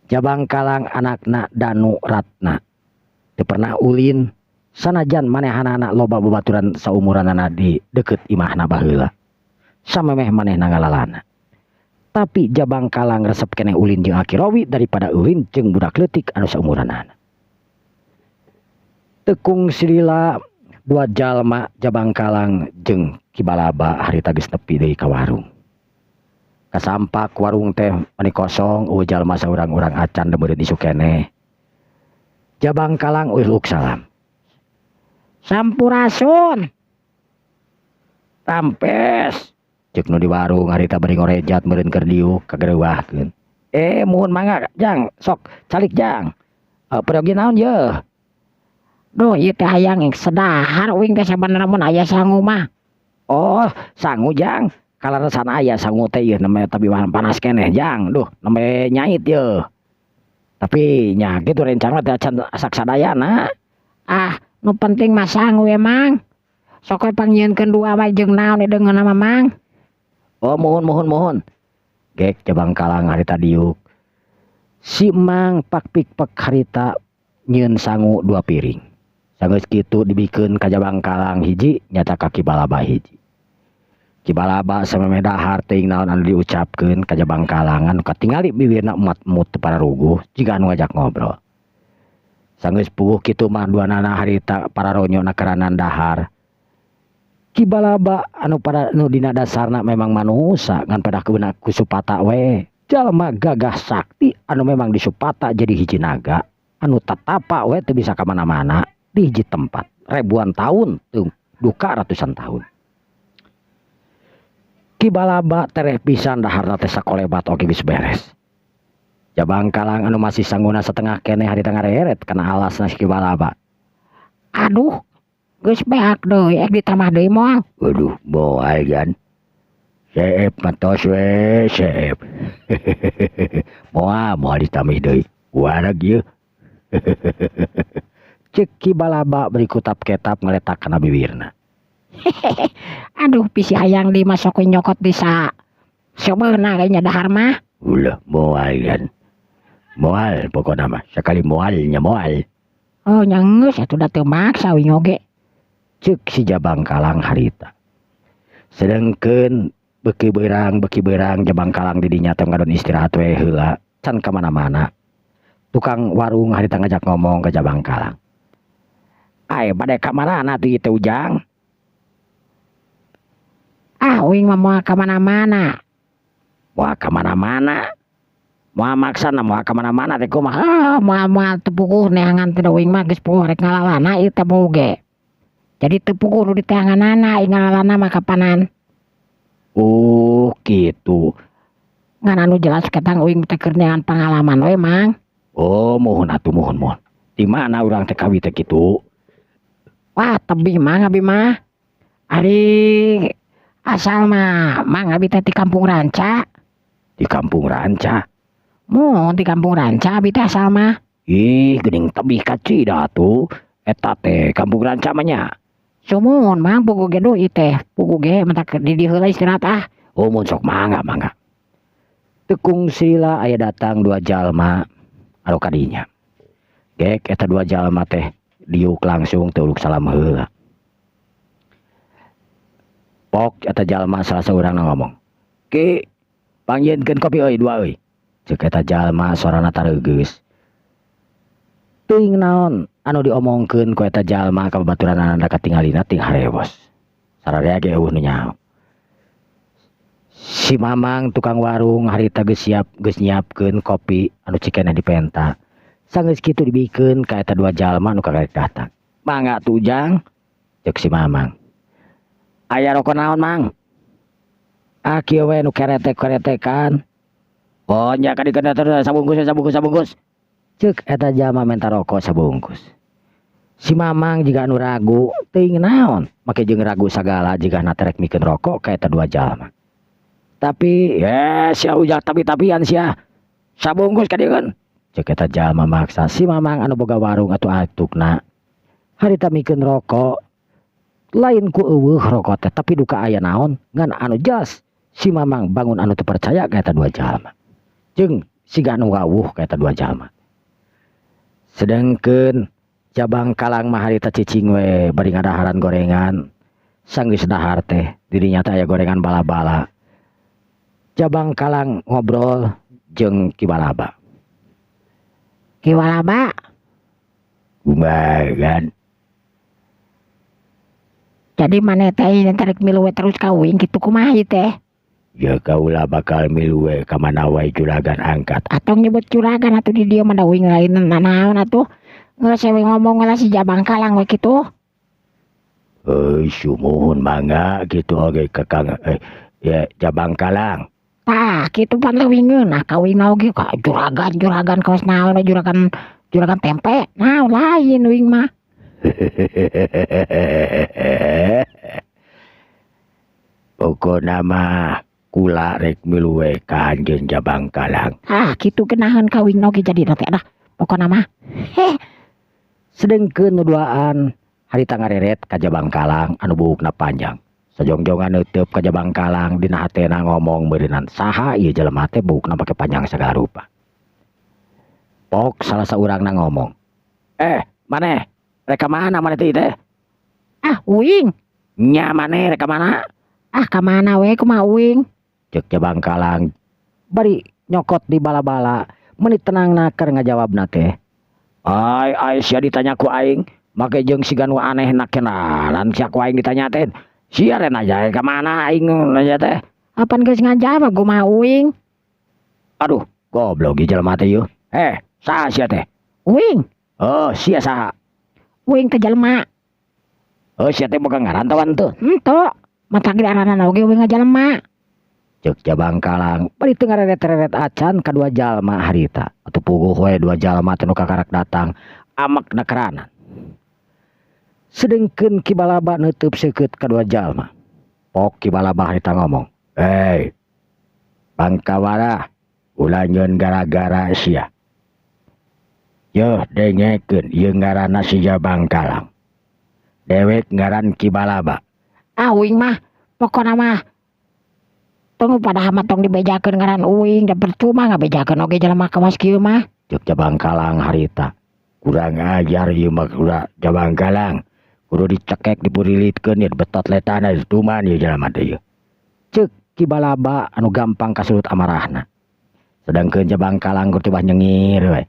Jabang Kalang anakna Danu Ratna teu pernah ulin sanajan manehanana loba babaturan saumuranana di deukeut imahna baheula. Samemeh manehna ngalalana. Tapi Jabang Kalang resep keneh ulin jeung Aki Rowi daripada ulin jeung budak leutik anu saumuranana. Tekung silila dua jalma Jabang Kalang jeung Ki Balaba harita geus nepi deui ka warung. Kasampak warung teh mani kosong eueuh jalma saurang-urang acan demeureun isu keneh. Jabang Kalang uluk salam. Sampurasun. Tampes. Cek nu di warung harita bari ngorejat meureun keur diuk kagereuwahkeun. Muhun mangga Jang, sok calik Jang. Pergi naon ye? Duh ieu teh hayang sedahar uing teh sabenerna mun aya sangu mah. Oh, sangu Jang. Kalaresan aya sangu teh ieu namanya tabiwahan panas keneh Jang. Duh, namanya nyait ye. Tapi nya kitu rencana teh acan asak sadayana. Nu penting mah sangu emang. Sok we pangyieunkeun dua mah jeung naon deungeun nama Mang. Oh, mohon. Gek Jabang Kalang harita diuk. Si Mang pakpik harita nyieun sangu 2 piring. Sageus kitu dibikeun ka Jabang Kalang hiji nyata ka Ki Balaba hiji. Ki Balaba samemeh dahar teuing naon anu diucapkeun ka Jabang Kalang anu katingali bibirna emut-emut teu pararuguh jiga anu ngajak ngobrol. Sanggeus puguh kitu mah duanana harita pararonyona keranan dahar. Ki Balaba anu pada nu dina dasarna memang manusa ngan pada keuna ku Supata we. Jalma gagah sakti anu memang di Supata jadi hiji naga anu tatapa we teu bisa ka mana-mana di hiji tempat ribuan tahun teu duka ratusan tahun. Ki Balaba tereh pisan daharna teh sakolebat oge geus beres. Jabang Kalang anu masih sangguna setengah keneh harita ngareret kana alasna Ki Balaba. Aduh, geus beak deui ek ditambah deui moal. Waduh, moal Jan. Seep matos we, seep. Moal ditambah deui. Wareg ieu. Cek Ki Balaba beri kutap ketap ngaletak kana bibirna. Aduh, pisi hayang dimasok nyokot bisa. Sebeuna kayaknya dahar mah. Ulah moal Jan. Moal pokokna mah, sekali moalnya moal. Oh, nya geus atuh da teu maksa wing oge. Cek si Jabang Kalang harita. Sedengkeun beki beurang Jabang Kalang di dinya teh ngadon istirahat we heula, can ka mana-mana. Tukang warung harita ngajak ngomong ke Jabang Kalang. Ai bade ka marana tuh ieu Ujang? Uing mah moal ka mana-mana. Moal ka mana-mana? Moal maksana moal ka mana-mana teh kumaha? Moal teu puguh neangan teh uing mah geus puguh rek ngalalana ieu teh boge. Jadi teu puguh nu di teanganana ngalalana mah kapanan. Oh, kitu. Ngan anu jelas ketang uing teh keur neangan pangalaman we Mang. Oh, mohon atuh mohon. Di mana urang teh kawi teh kitu? Wah, tebih Mang abi mah. Ari asal mah Mang abi teh di Kampung Ranca. Di Kampung Ranca? Mun di Kampung Ranca abi teh asal mah. Ih, geuning tebih ka Cida tuh. Eta teh Kampung Ranca mah nya. Sumun Mang puguh ge deui teh. Puguh ge mentak di dieu heula istirahat Oh, mun sok mangga. Tekung sila aya datang 2 jalma anu kadinya. Gek eta 2 jalma teh diuk langsung teu uluk salam heula. Pok eta jalma salah saurang ngomong. Ki, panggieunkeun kopi euy 2 euy. Ceuk eta jalma sorana tareugeus. Teuing naon anu diomongkeun ku eta jalma ka babaturanana katingalina ting harewos. Sararea ge eueuh nu nyaho. Si Mamang tukang warung harita geus nyiapkeun kopi anu cikeneh dipenta. Sanggeus kitu dibikeun ka eta 2 jalma anu kagarek datang. Mangga tuh Ujang, ceuk si Mamang. Aya rokok naon Mang? Kieu we nu keretek-keretekan. Oh nya ka dikeun sabungkus. Ceuk eta jalma menta rokok sabungkus. Si Mamang jika anu ragu teuing naon make jeung ragu sagala jika naterek mikeun rokok kaeta dua jalma. Tapi sia ujak tapi-tapian sia sabungkus ka dieun ceuk eta jalma maksa si Mamang anu boga warung atuh atukna harita mikeun rokok lain ku eueuh rokok teh tapi duka aya naon ngan anu jelas si Mamang bangun anu teu percaya ka eta dua jalma jeung siga anu wawuh ka eta dua jalma. Sedengkeun Jabang Kalang mah harita cicing we bari ngadaharan gorengan sanggeus dahar teh dirinya teh aya gorengan bala-bala. Jabang Kalang ngobrol jeung Ki Balaba. Ki Balaba, Kumaha jadi maneh teh tarik milu we terus kawin kitu kumaha ieu teh? ya kaula bakal milu we ka mana wae juragan angkat. Atau nyebut juragan atuh di dieu mah da uing lain nanaon atuh. Geus we ngomong lah si Jabang Kalang we kitu. Sumuhun mangga gitu oge Kakang ya Jabang Kalang. Tah kitu pan leuwih ngeunah kawin oge ka juragan kaos naon juragan tempe. Naon lain uing mah. Pokona mah kula rek milu we ka anjeun Jabang Kalang. Kitu genaheun kawin oge jadi teh dah. Pokona mah. Sedengkeun nu duaan harita ngareret ka Jabang Kalang anu buukna panjang. Sajongjongan neuteub ka Jabang Kalang dina hatena ngomong beureunan saha ieu jelema teh buukna pake panjang sagala rupa. Pok salah saurangna ngomong. Maneh rek mana maneh teh? Uing. Nya maneh rek mana? Ka mana we kumaha uing? Ceuk Jabang Kalang bari nyokot di bala-bala menit tenangna keur ngajawabna teh. Ai sia ditanya ku aing make jeung siga nu aneh na kenalan sia ku aing ditanya teh. Sia rena aja ka mana aing nanya teh. Apan geus ngajawab kumaha uing? Aduh, goblok ieu jelema teh yeuh. Saha sia teh? Uing. Sia saha? Uing teh jelema. Sia teh boga ngarantawan teu. Henteu. Mata gedaranana oge uing ngajelema. Ceuk Jabang Kalang bari teu ngareret-reret acan kadua jalma harita atuh puguh we dua jalma teh nu kakarak datang amakna keranan. Sedengkeun Ki Balaba neuteub seukeut kadua jalma. Pok Ki Balaba harita ngomong, Bangkawara ulah nyeun gara-gara sia. Yeuh dengekeun ieu ngaranna si Jabang Kalang. Dewek ngaran Ki Balaba. Uing mah pokona mah tong pada amat tong dibejakeun ngaran uing da percuma ngabejakeun oge jelema kawas kieu mah. Ceuk Jabang Kalang harita. Kurang ajar ieu mah Jabang Kalang. Kudu dicekek dipurilitkeun ieu betot letana tuman ieu jelema teh ieu. Ceuk Ki Balaba anu gampang kasulut amarahna. Sedangkeun Jabang Kalang keur coba nyengir we.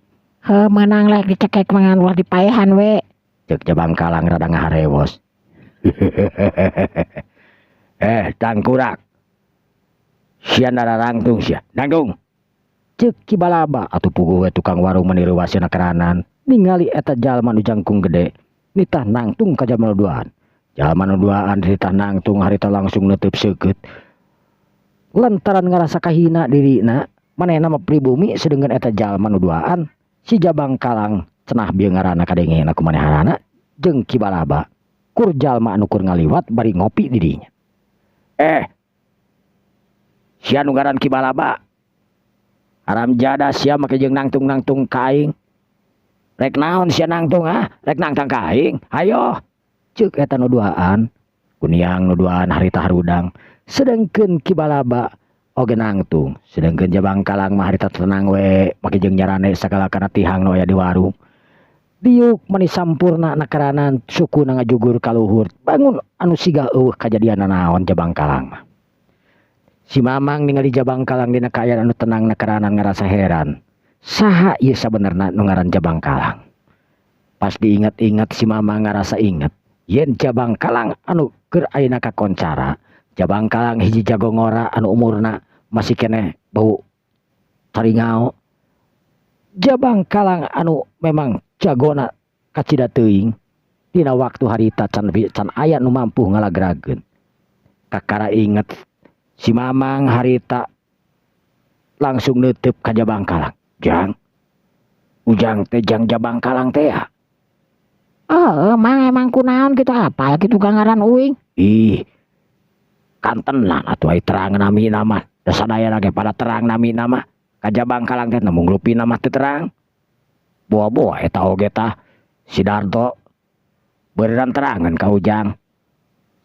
Meunang lek dicekek mangan ulah dipaehan we. Ceuk Jabang Kalang rada ngaharewos. Tangkurak. Sia nararangtung sia. Nangtung. Ceuk Ki Balaba atuh puguh we tukang warung meniru wasina keranan ningali eta jalma nu jangkung gede nitah nangtung ka jalma nu duaan. Jalma nu duaan nitah nangtung harita langsung neuteub seukeut. Lantaran ngarasa kahina dirina manehna mah pribumi sedengkeun eta jalma nu duaan si Jabang Kalang cenah bieu ngaranna kadengena ku manehanana jeung Ki Balaba kur jalma anu keur ngaliwat bari ngopi di dinya. Sia nu ngaran Ki Balaba. Haram jada sia make jeung nangtung-nangtung ka aing. Rek naon sia nangtung Rek nangtang ka aing. Hayo. Ceuk eta nu duaan. Kuniang nu duaan harita harudang. Sedengkeun Ki Balaba oge nangtung. Sedengkeun Jabang Kalang mah harita tenang we make jeung nyarane sagala kana tihang nu aya di warung. Diuk mani sampurna nakaranan sukuna ngajugur ka luhur. Bangun anu siga eueuh kajadianna naon Jabang Kalang mah. Si Mamang ningali Jabang Kalang dina kaayaan anu tenang nakaranan ngarasa heran. Saha ieu sabenerna nu ngaran Jabang Kalang? Pas diinget-inget si Mamang ngarasa inget. Yen Jabang Kalang anu keur ayeuna kakoncara. Jabang Kalang hiji jago ngora anu umurna masih keneh bau taringao. Jabang Kalang anu memang jagona kacida teuing. Dina waktu harita can aya nu mampu ngalagrageun. Kakara inget si Mamang harita langsung neuteub ka Jabang Kalang. Jang. Ujang teh jang Jabang Kalang teh ya. Oh, emang kunaon gitu apa gitu gangaran uing. Ih, kan tenan atuh ai terang nami nama. Da sadaya ge pada terang nami nama. Kaja Bangkalang teh nemu nglupi nama teu terang. Boa-boa eta oge tah Sidarto beneran terangan ka Ujang.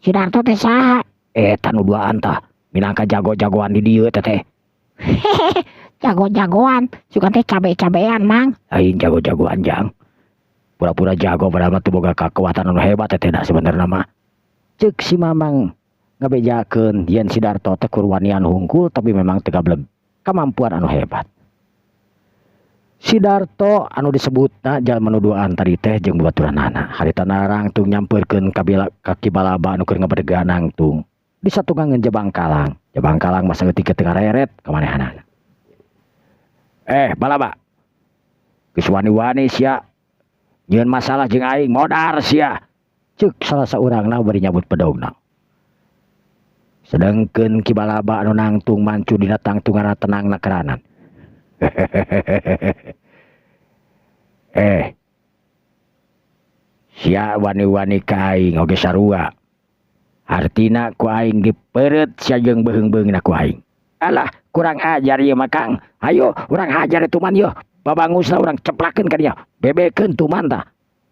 Sidarto teh saha? Eta nu duaan tah minangka jago-jagoan di dieu teh. Jago-jagoan, suka teh cabe-cabean mang. Aing jago-jagoan Jang. Pura-pura jago padahal mah teu boga kekuatan anu hebat teh da sebenarnya mah. Ceuk si Mamang ngabejakeun yen Sidarto teh kurwanian hungkul tapi memang teu gableg kemampuan anu hebat. Sidarto anu disebutna jalma nu duaan tadi teh jeung babaturanana harita narang tung nyampeurkeun ka Kibalaba anu keur ngabadega nangtung di satungangeun Jabangkalang. Jabangkalang masa leutik teu ngareret ka manehanana. Balaba. Geus wani-wani sia. Nyieun masalah jeung aing modar sia. Ceuk salah saurangna bari nyabut pedogna. Sedengkeun Kibalaba anu nangtung mancu dina tangtunganna tenangna keranan. Sia wani-wani ka aing oge sarua. Artina ku aing dipeureut sia jeung beheung-beheungna ku aing. Alah, kurang ajar ieu mah Kang. Hayo urang hajar itu man yeuh. Babangusna urang ceplakeun ka dieu. Bebekeun tuman tah.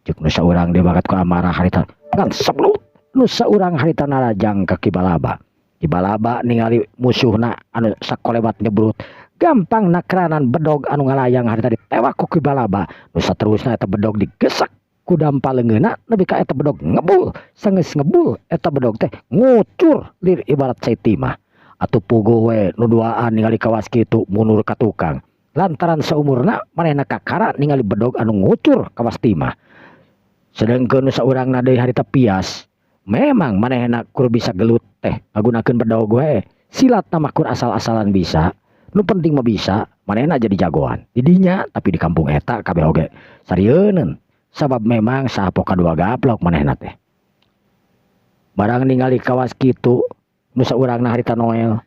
Ceuk nu saurang dia bakat ku amarah harita. Ngan seblut nu saurang harita narajang ka Kibalaba. Kibalaba ningali musuhna anu sakolebat nyebrut. Gampang nakranan bedog anu ngalayang harita ditewak ku Kibalaba. Nu saterusna eta bedog digesak ku dampaleungeunna nepi ka eta bedog ngebul. Sangeus ngebul eta bedog teh ngucur lir ibarat cai timah. Atuh puguh we nu duaan ningali kawas kitu mundur ka tukang. Lantaran saumurna manehna kakara ningali bedog anu ngucur kawas timah. Sedengkeun nu saurangna deui harita pias. Memang manehna kur bisa gelut teh ngagunakeun bedog we. Silatna mah kur asal-asalan bisa. Nu penting mah bisa, manehna jadi jagoan. Di dinya tapi di kampung eta kabeh oge sarieun. Sabab memang saha poka dua gaplok manehna teh. Barang ningali kawas kitu nu saurangna harita Noel.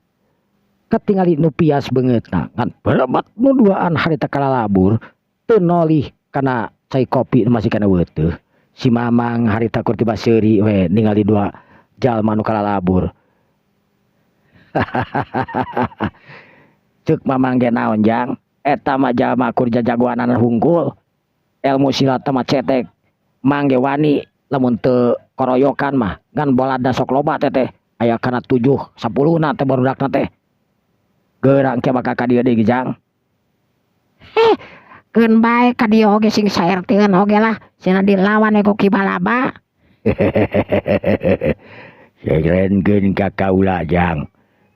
Katingali nu pias beungeutna ngan berebat nu duaan harita kalalabur teu nolih kana cai kopi nu masih kana weuteuh. Si Mamang harita kur tiba seuri we ningali dua jalma nu kalalabur. Ceuk Mamang ge naon Jang? Eta mah jalma kur jagoanan hungkul. Ilmu silat mah cetek. Mangge wani lamun teu koroyokan mah ngan bolada sok loba teh. Aya kana 7 10 na teh barudakna teh. Geurang ke bakal ka dieu deui Jang. Keun bae ka dieu oge sing saertieun oge lah. Cenah dilawan ku Kibalaba. Serenkeun ka kaula Jang.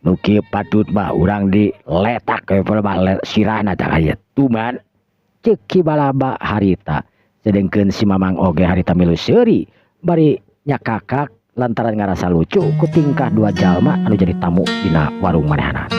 Nu kieu patut mah urang diletak we mah sirahna tah aya tuman. Ceuk Kibalaba harita. Sedengkeun si Mamang oge harita milu seuri bari nyakakak lantaran ngarasa lucu ku tingkah dua jalma anu jadi tamu dina warung manehana.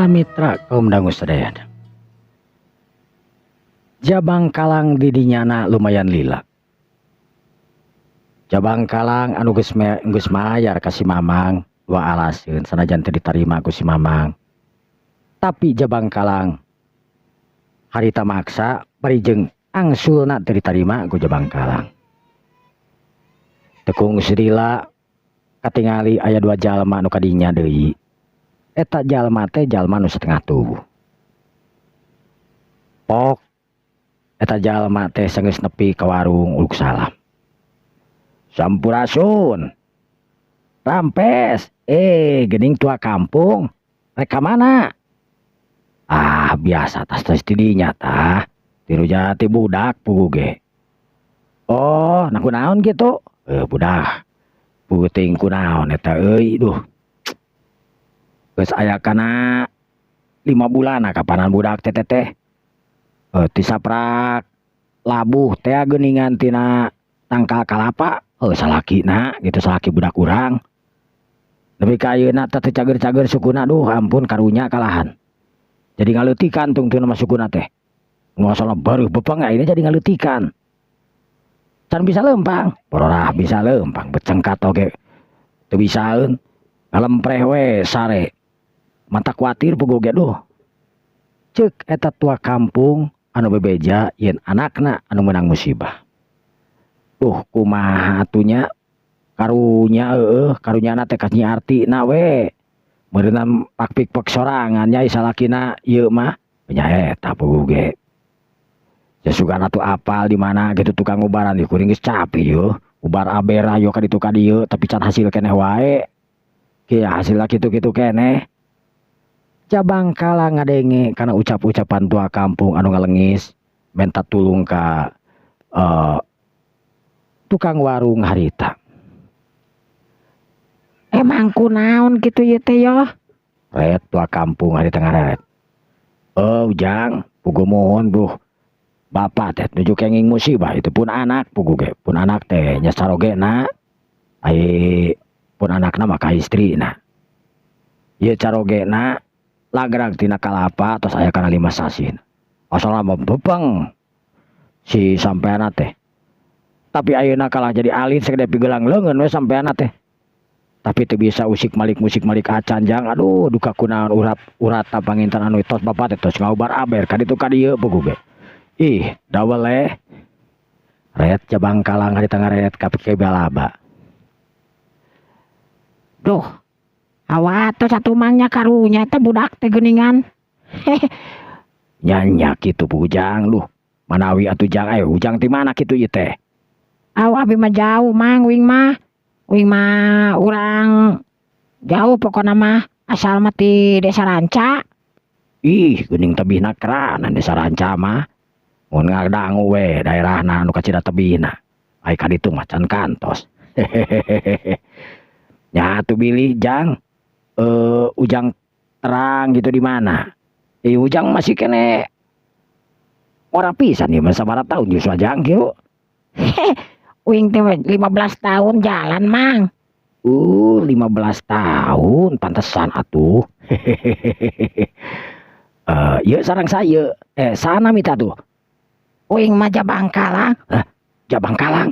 mitra kaum dangu sadayana. Jabang kalang didinyana lumayan lila. Jabang kalang anu geus mayar ka si Mamang dua alaseun sanajan teu ditarima ku si Mamang. Tapi jabang kalang harita maksa parijeng angsulna teu ditarima ku jabang kalang. Tekung sedila katingali aya dua jalma anu kadinya deui. Eta jalma teh jalma nu setengah tubuh. Pok eta jalma teh geus nepi ka warung uluk salam. Sampurasun. Rampes. Geuning tua kampung. Rek ka mana? Ah, biasa tas didinya tah. Tiru jati budak pugu ge. Oh, nah kunaon gitu? Budak. Puting kunaon eta euy, duh. Geus aya kana 5 bulan kapanan budak teh. Tisaprak labuh teh geuningan tina tangkal kalapa. Salakina gitu, salaki budak urang. Tapi ka ayeuna teh cager-cager sukuna, duh ampun karunya kalahan. Jadi ngaleutikan tung teu nama sukuna teh. Masalah baru bepang ini jadi ngaleutikan. Can bisa lempang, pororah bisa lempang, becengkat oge. Teu bisaeun. Ngalempreh we sare. Mata kuatir puguh ge duh. Ceuk eta tua kampung anu bebeja yen anakna anu menang musibah. Duh kumaha atunya karunya karunyana teh kasih artina we. Meureunna pakpik-pek sorangan nya salakina ieu mah nya eta puguh ge. Jasugana tuh apal di mana gitu tukang ubaran di kuring geus capek yo. Ubar aber ayo ka ditu ka dieu tapi can hasil keneh wae. Kieu hasil kitu-kitu keneh. Jabang kalang ngadenge karena ucap-ucapan tua kampung anu ngalengis minta tulung ka tukang warung harita. Emang kunaon gitu ya teh yo? Ret tua kampung harita ngareret. Ujang, puguh mohon buh. Bapak teh nuju kenging musibah itu pun anak puguh ge, pun anak teh nya sarogena. Ai pun anakna mah ka istrina. Ieu carogena lagrag tina kalapa tos aya kana 5 sasin. Asalna mah bepeng si sampeana teh. Tapi ayeuna kalah jadi alit segede pigelang leungeun we sampeana teh. Tapi teu bisa musik malik acan jang. Aduh duka kunaon urat panginten anu tos bapak teh tos ngaubar aber ka ditu ka dieu puguh ge. Ih, dawel ret jabang kalang harita ngaret ka pike balaba. Duh. Awat tuh satu mangnya karunya teh budak teh geuningan. Nyanyak kitu Ujang lu. Manawi atuh jang Ujang ti mana kitu ieu teh? Abi mah jauh mang wing mah. Wing mah urang jauh pokona mah asal mah ti Desa Ranca. Ih, geuning tebihna keranan Desa Ranca mah. Mun ngadangu we daerahna anu kacida tebihna. Ai ka ditu mah can kantos. Nya atuh bilih Jang. Ujang terang gitu di mana? Ujang masih kene ora pisan ieu mah sabaraha taun justru Jang kieu. Wing teh 15 tahun jalan mang. 15 tahun pantesan atuh. Ieu sareng saya. Sana mita tuh. Wing mah Jabang Kalang. Jabang Kalang.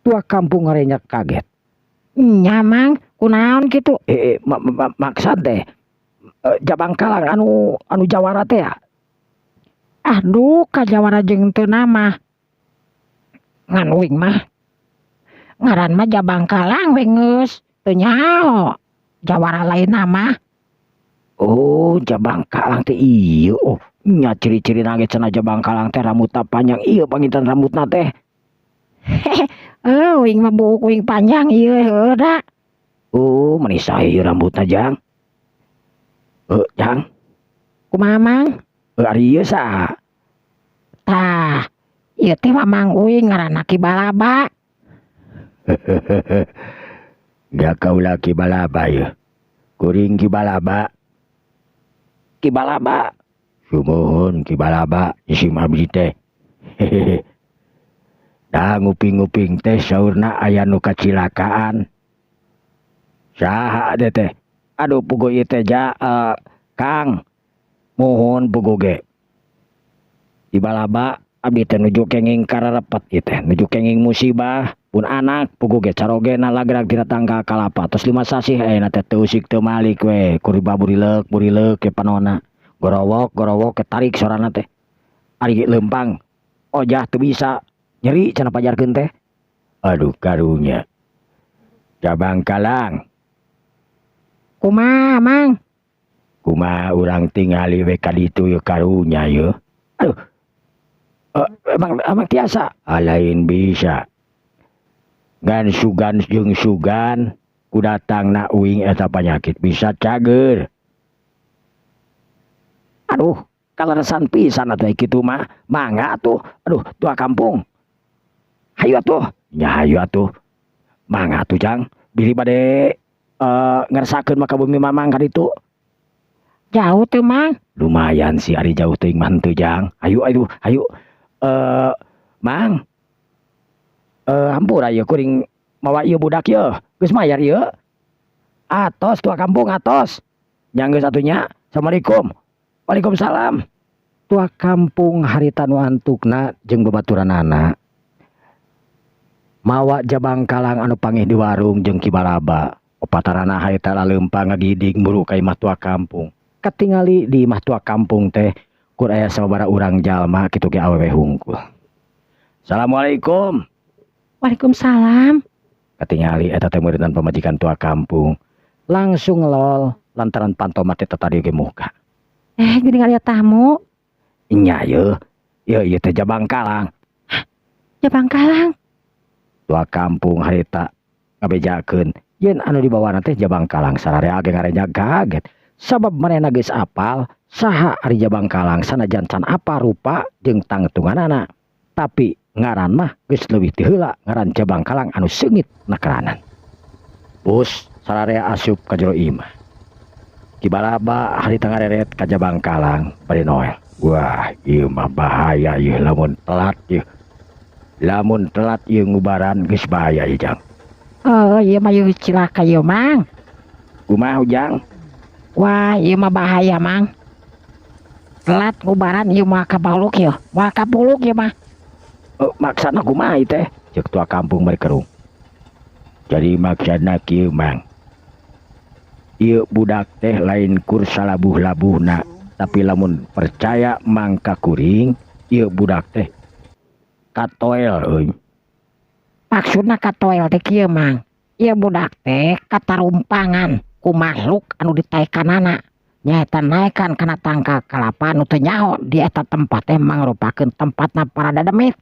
Tua kampung ngarenyak kaget. Nya mang, kunaon kitu? Maksud teh Jabang Kalang anu Jawara teh ya. Aduh, ka Jawara jeung teu nama. Ngan wing mah. Ngaran mah Jabang Kalang we geus, teu nyaho. Jawara lain nama. Oh, Jabang Kalang teh ieu. Oh, nya ciri-ciri nage cenah Jabang Kalang teh rambutna panjang ieu panginten rambutna teh. Wing mah buuk wing panjang ieu heuh da. Oh, manisah ieu rambutna Jang. Jang. Kumaha mang? Ari ieu saha? Tah, ieu teh Mamang Uing ngaranna Ki Balaba. Da kaula Ki Balaba ieu. Kuring Ki Balaba. Ki Balaba. Sumuhun Ki Balaba isi abdi teh. Da nguping-nguping teh saurna aya nu kacilakaan. Saha teh teh? Aduh puguh ieu teh Kang, Mohon puguge. Ibalaba abdi teh nuju kenging kararepet ieu teh, nuju kenging musibah pun anak puguge carogena lagrag dina tangga kalapa tos 5 sasih ayeuna teh teu usik teu malik we kuriba burilek ke panona. Gorowok ke tarik sorana teh. Ari lempang ojah teu bisa nyeri cenah pajarkeun teh. Aduh karunya. Jabang kalang. Kumaha Mang? Kumaha urang tingali we ka ditu ye karunya ye. Aduh. Emang tiasa lain bisa. Ngan sugan jeung sugan ku datangna uing eta panyakit bisa cager. Aduh, kaleresan pisan atuh kitu mah. Mangga atuh. Aduh, tua kampung. Hayu atuh. Nya hayu atuh. Mangga atuh Jang. Bili bade ngeresakeun maka bumi mamang ka ditu. Jauh tuh Mang. Lumayan sih ari jauh teuing mah henteu Jang. Hayu. Mang. Hampura ieu kuring mawa ieu budak ieu. Geus mayar ieu. Atos tua kampung atos. Yang geus atunya. Assalamualaikum. Waalaikumsalam. Tua kampung harita nu antukna jeung babaturanana. Mawa jabang kalang anu panggih di warung jeung kibalaba. Opatarana harita laleumpang ngagidig buru ka imah tua kampung. Katingali di imah tua kampung teh kur aya sababaraha urang jalma kitu ge awewe hungkul. Assalamualaikum. Waalaikumsalam. Katingali eta teh muridna pamajikan tua kampung. Langsung lol lantaran pantomat teh tadi ge muka. Jadi ngaliat tamu. Nya ye. Ieu teh jabang kalang. Jabang kalang. Tua kampung harita ngabejakeun yen anu dibawana teh jabang kalang sararea ge ngarenjag kaget. Sabab manehna geus apal saha ari jabang kalang sanajan can apa rupa jeung tangtunganana. Tapi ngaran mah geus leuwih ti heula ngaran jabang kalang anu seungit nakaranan. Bus sararea asup ka jero imah. Kibalaba harita ngareret ka jabang kalang bade noel. Wah, ieu mah bahaya ieu lamun telat ieu. Lamun telat ieu ngubaran geus bahaya ieu Jang. Oh, ieu mah ieu cilaka ieu Mang. Kumaha Jang? Wah, ieu mah bahaya Mang. Telat ngubaran ieu mah kapuluk ieu. Moal kapuluk ieu mah. Maksana kumaha ieu teh? Ceuk tua kampung bari kerung. Jadi maksana kieu Mang. Ieu budak teh lain kur salabuh-labuhna, tapi lamun percaya mangka kuring, ieu budak teh katoel euy. Maksudna katoel teh kieu Mang. Ieu budak teh katarumpangan ku makhluk anu ditaekanana. Nyaeta naekan kana tangka kalapa anu teu nyaho di eta tempat teh mangrupakeun tempatna para dademit,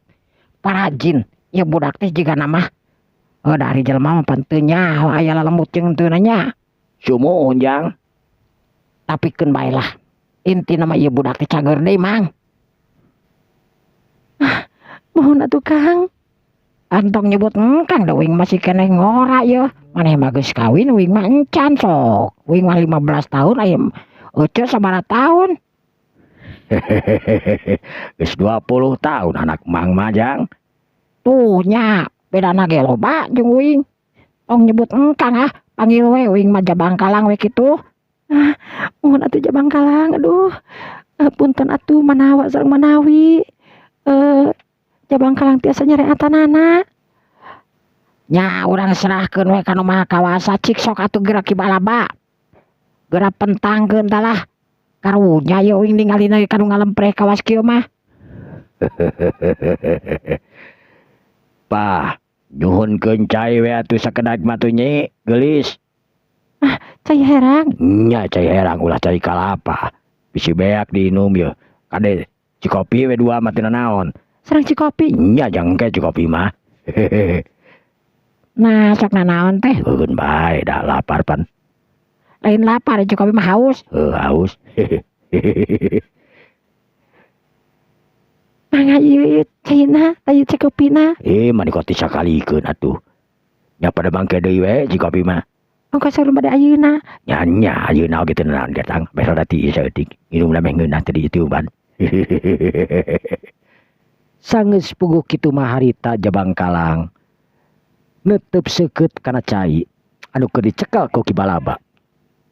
para jin. Ieu budak teh jiga nama dari jelema mah pan teu nyaho aya lalembut jeung teu nya. Sumuhun Jang. Tapi keun bae lah. Intina mah ieu budak teh cager deui Mang. Mohon atuh Kang. Antong nyebut engkang da uing masih keneh ngora ye. Maneh mah geus kawin uing mah encan sok. Uing mah 15 tahun aya euceul sabaraha tahun. Geus 20 tahun anak Mang mah Jang. Tuh nya bedana ge loba jeung uing. Tong nyebut engkang panggil we uing mah jabang kalang we kitu. Mohon atuh jabang kalang aduh. Punten atuh manawa sareng manawi. Jabang kalang tiasa nyareatanana. Nya urang serahkeun we ka nu maha kawasa cik sok atuh geura kibalaba. Geura pentangkeun tah lah. Karunya ye uing ningalina ka nu ngalempreh kawas kieu mah. Pah, nyuhunkeun cai we atuh sakedak mah tuh Nyi, geulis. Cai herang. Nya cai herang ulah cai kalapa. Bisi beak diinum ye. Kade cikopi we dua mah teu naon. Sareng cikopi. Nya jangke cikopi mah. Nah, sok nanaon teh? Eun bae dah lapar pan. Lain lapar cikopi mah haus. Haus. Mangga ieu caina, aya cikopina. Mah dikoti sakalikeun atuh. Nya pada bangke deui we cikopi mah. Ongkos sarum bade ayeuna. Nya ayeuna oge teu naon datang. Bere rati saeutik. Nginumna meh ngeunah teh di ditu ban. Sanggeus puguh kitu mah harita jabang kalang neuteub seukeut kana cai anu keur dicekel ku kibalaba.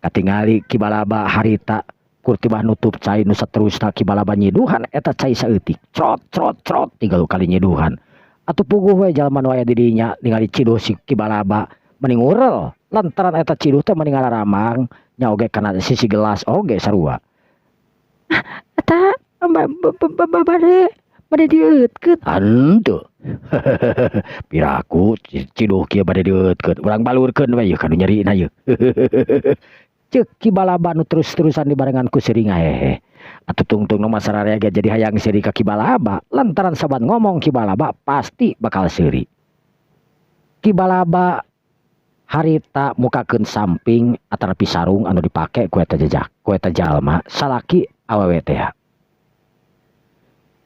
Katingali kibalaba harita kurtibah nutup cai nu saterusna Kibalaba nyiduhan eta cai saeutik crot crot crot 3 kali nyiduhan atuh puguh we jalma nu aya di dinya ningali ciduh si Kibalaba mending urel lantaran eta ciduh teh mending ngararamang nya oge kana sisi gelas oge sarua Eta bade dieutkeun. henteu piraku ciduh kieu bade dieutkeun urang balurkeun we ieu kanu nyarina ieu ceuk Kibalaba nu terus-terusan dibarengan ku seuring ngahehe atuh tungtung nu masararea ge jadi hayang seuri ka Kibalaba lantaran saban ngomong Kibalaba pasti bakal seuri. Kibalaba harita mukakeun samping atarapi sarung anu dipake ku eta jejak ku eta jalma salaki awewe teh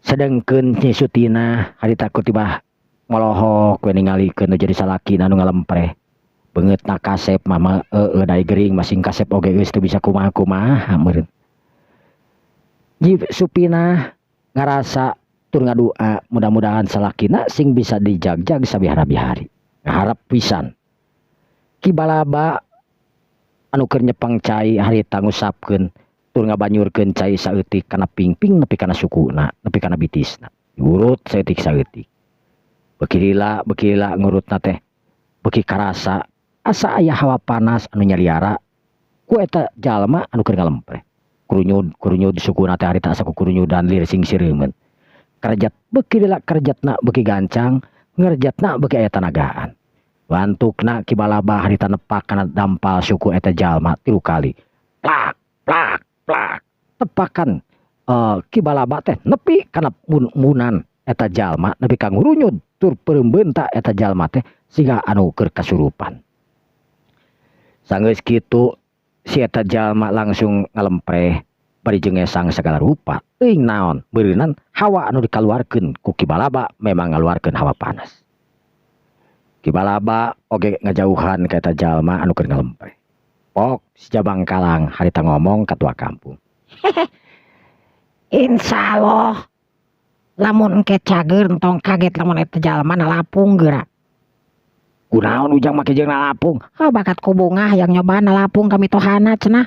sedengkeun Nyi Sutina harita kutibah molohok we ningalikeun nu jadi salaki anu ngalempreh beungeut na kasep mama dai gering masing kasep oge geus teu bisa kumaha-kumaha meureun. Nyi Supina ngarasa tur ngadua mudah-mudahan salakina sing bisa dijagjag sabihara-bihari. Ngaharep pisan Kibalaba anu keur nyepeng cai harita ngusapkeun tur ngabanyurkeun cai saeutik kana pingping nepi kana sukuna nepi kana bitisna diurut saeutik beuki lila ngurutna teh beuki karasa asa aya hawa panas anu nyaliara ku eta jalma anu keur ngalempreh kurunyud sukuna teh harita asa kurunyudan lir sing sireumeun karejat beuki lila karejatna beuki gancang ngerjatna beuki aya tanagaan wantukna Kibalaba harita nepak kana dampal suku eta jalma 3 kali plak plak plak tepakan Kibalaba teh nepi kana munan eta jalma nepi ka ngurunyud tur pereumbeun ta eta jalma teh siga anu keur kasurupan. Sanggeus kitu si eta jalma langsung ngalempreh bari jengesang sagala rupa teuing naon beureunan hawa anu dikaluarkeun ku Kibalaba memang ngaluarkeun hawa panas. Kibalaba oge ngajauhan ka eta jalma anu keur ngalempreh. Pok si Jabang Kalang harita ngomong ka tua kampung. Insyaallah lamun engke cager entong kaget lamun eta jalma nalapung geura. Kunaon ujang make jeung nalapung? Bakat ku bungah yang nyoba nalapung kami tohana cenah.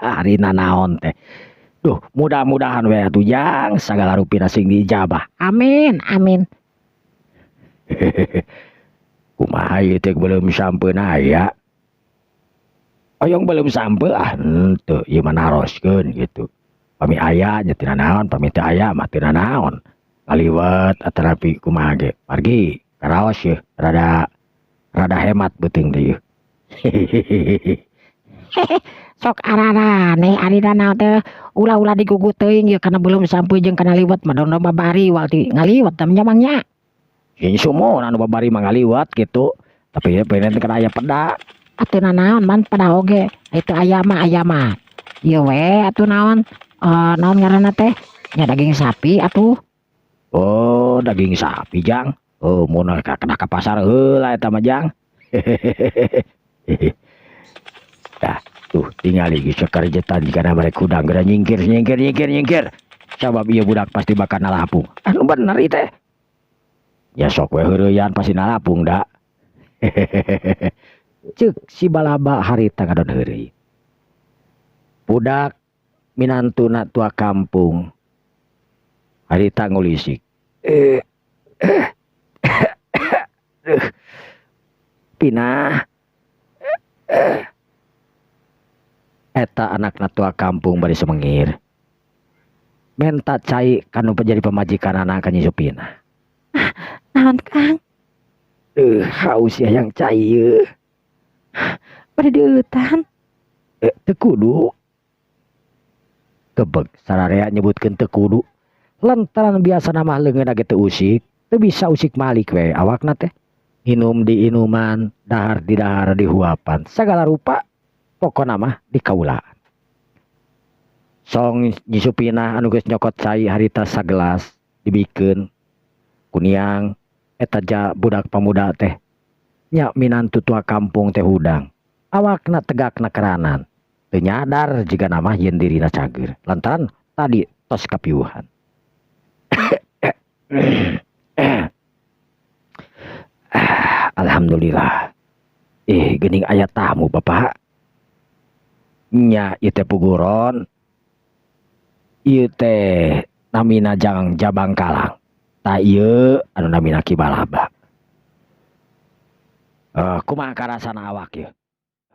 Harina naon teh. Duh, mudah-mudahan we atuh jang sagala rupina sing diijabah. Amin, amin. Kumaha ieu teh belum sampeun aya. Oyong belum sampe henteu ieu mah naroskeun gitu. Pami aya nya tina naon, pami teu aya mah tina naon. Kaliwat atarapi kumaha ge. Margi karaos ye rada hemat beuteung teh ieu. Sok ararane ari naon teh ulah-ulah digugut teuing ieu kana belum sampai jeung kana liwat mah daun babari walti ngaliwat teh nyamangnya. Ini semua anu babari mah ngaliwat gitu. Tapi ya pengen kana aya peda. Atuh naon man pada oge itu aya mah ieu we atuh naon naon ngaranna teh nya daging sapi atuh. Oh daging sapi jang. Oh mun kena ka pasar heula eta mah jang. Dah tuh tingali geus sakarjetan kana mereka udang geura nyingkir. Sabab ieu budak pasti bakal nalapung. Anu bener ieu teh. Ya sok we heureuyan pasti nalapung da. Ceuk si Balaba harita ngadon heureuy. Budak minantuna tua kampung harita ngulisik. Pina eta anakna tua kampung bari semengir. Menta cai kanu jadi pemajikanana ka Nyi Supina. Naon Kang? Haus ya yang cai ieu. Bade dieutan. Teu kudu. Gebeg sararea nyebutkeun teu kudu. Lantaran biasa nama leungeunna ge teu usik, teu bisa usik malik we awakna teh. Inum di inuman, dahar di dahar di huapan, sagala rupa pokona mah dikaulaan. Song Nyi Supina anu geus nyokot cai harita sagelas dibikeun kuniang eta budak pamuda teh nya minantu tua kampung teh hudang awakna tegakna keranan teu nyadar jiga nama yen dirina cager lantaran tadi tos kapiuhan. Alhamdulillah geuning aya tamu Bapak. nya ieu teh puguron ieu teh namina jang jabang kalang ta ieu anu namina Ki Balaba kumaha karasana awak ieu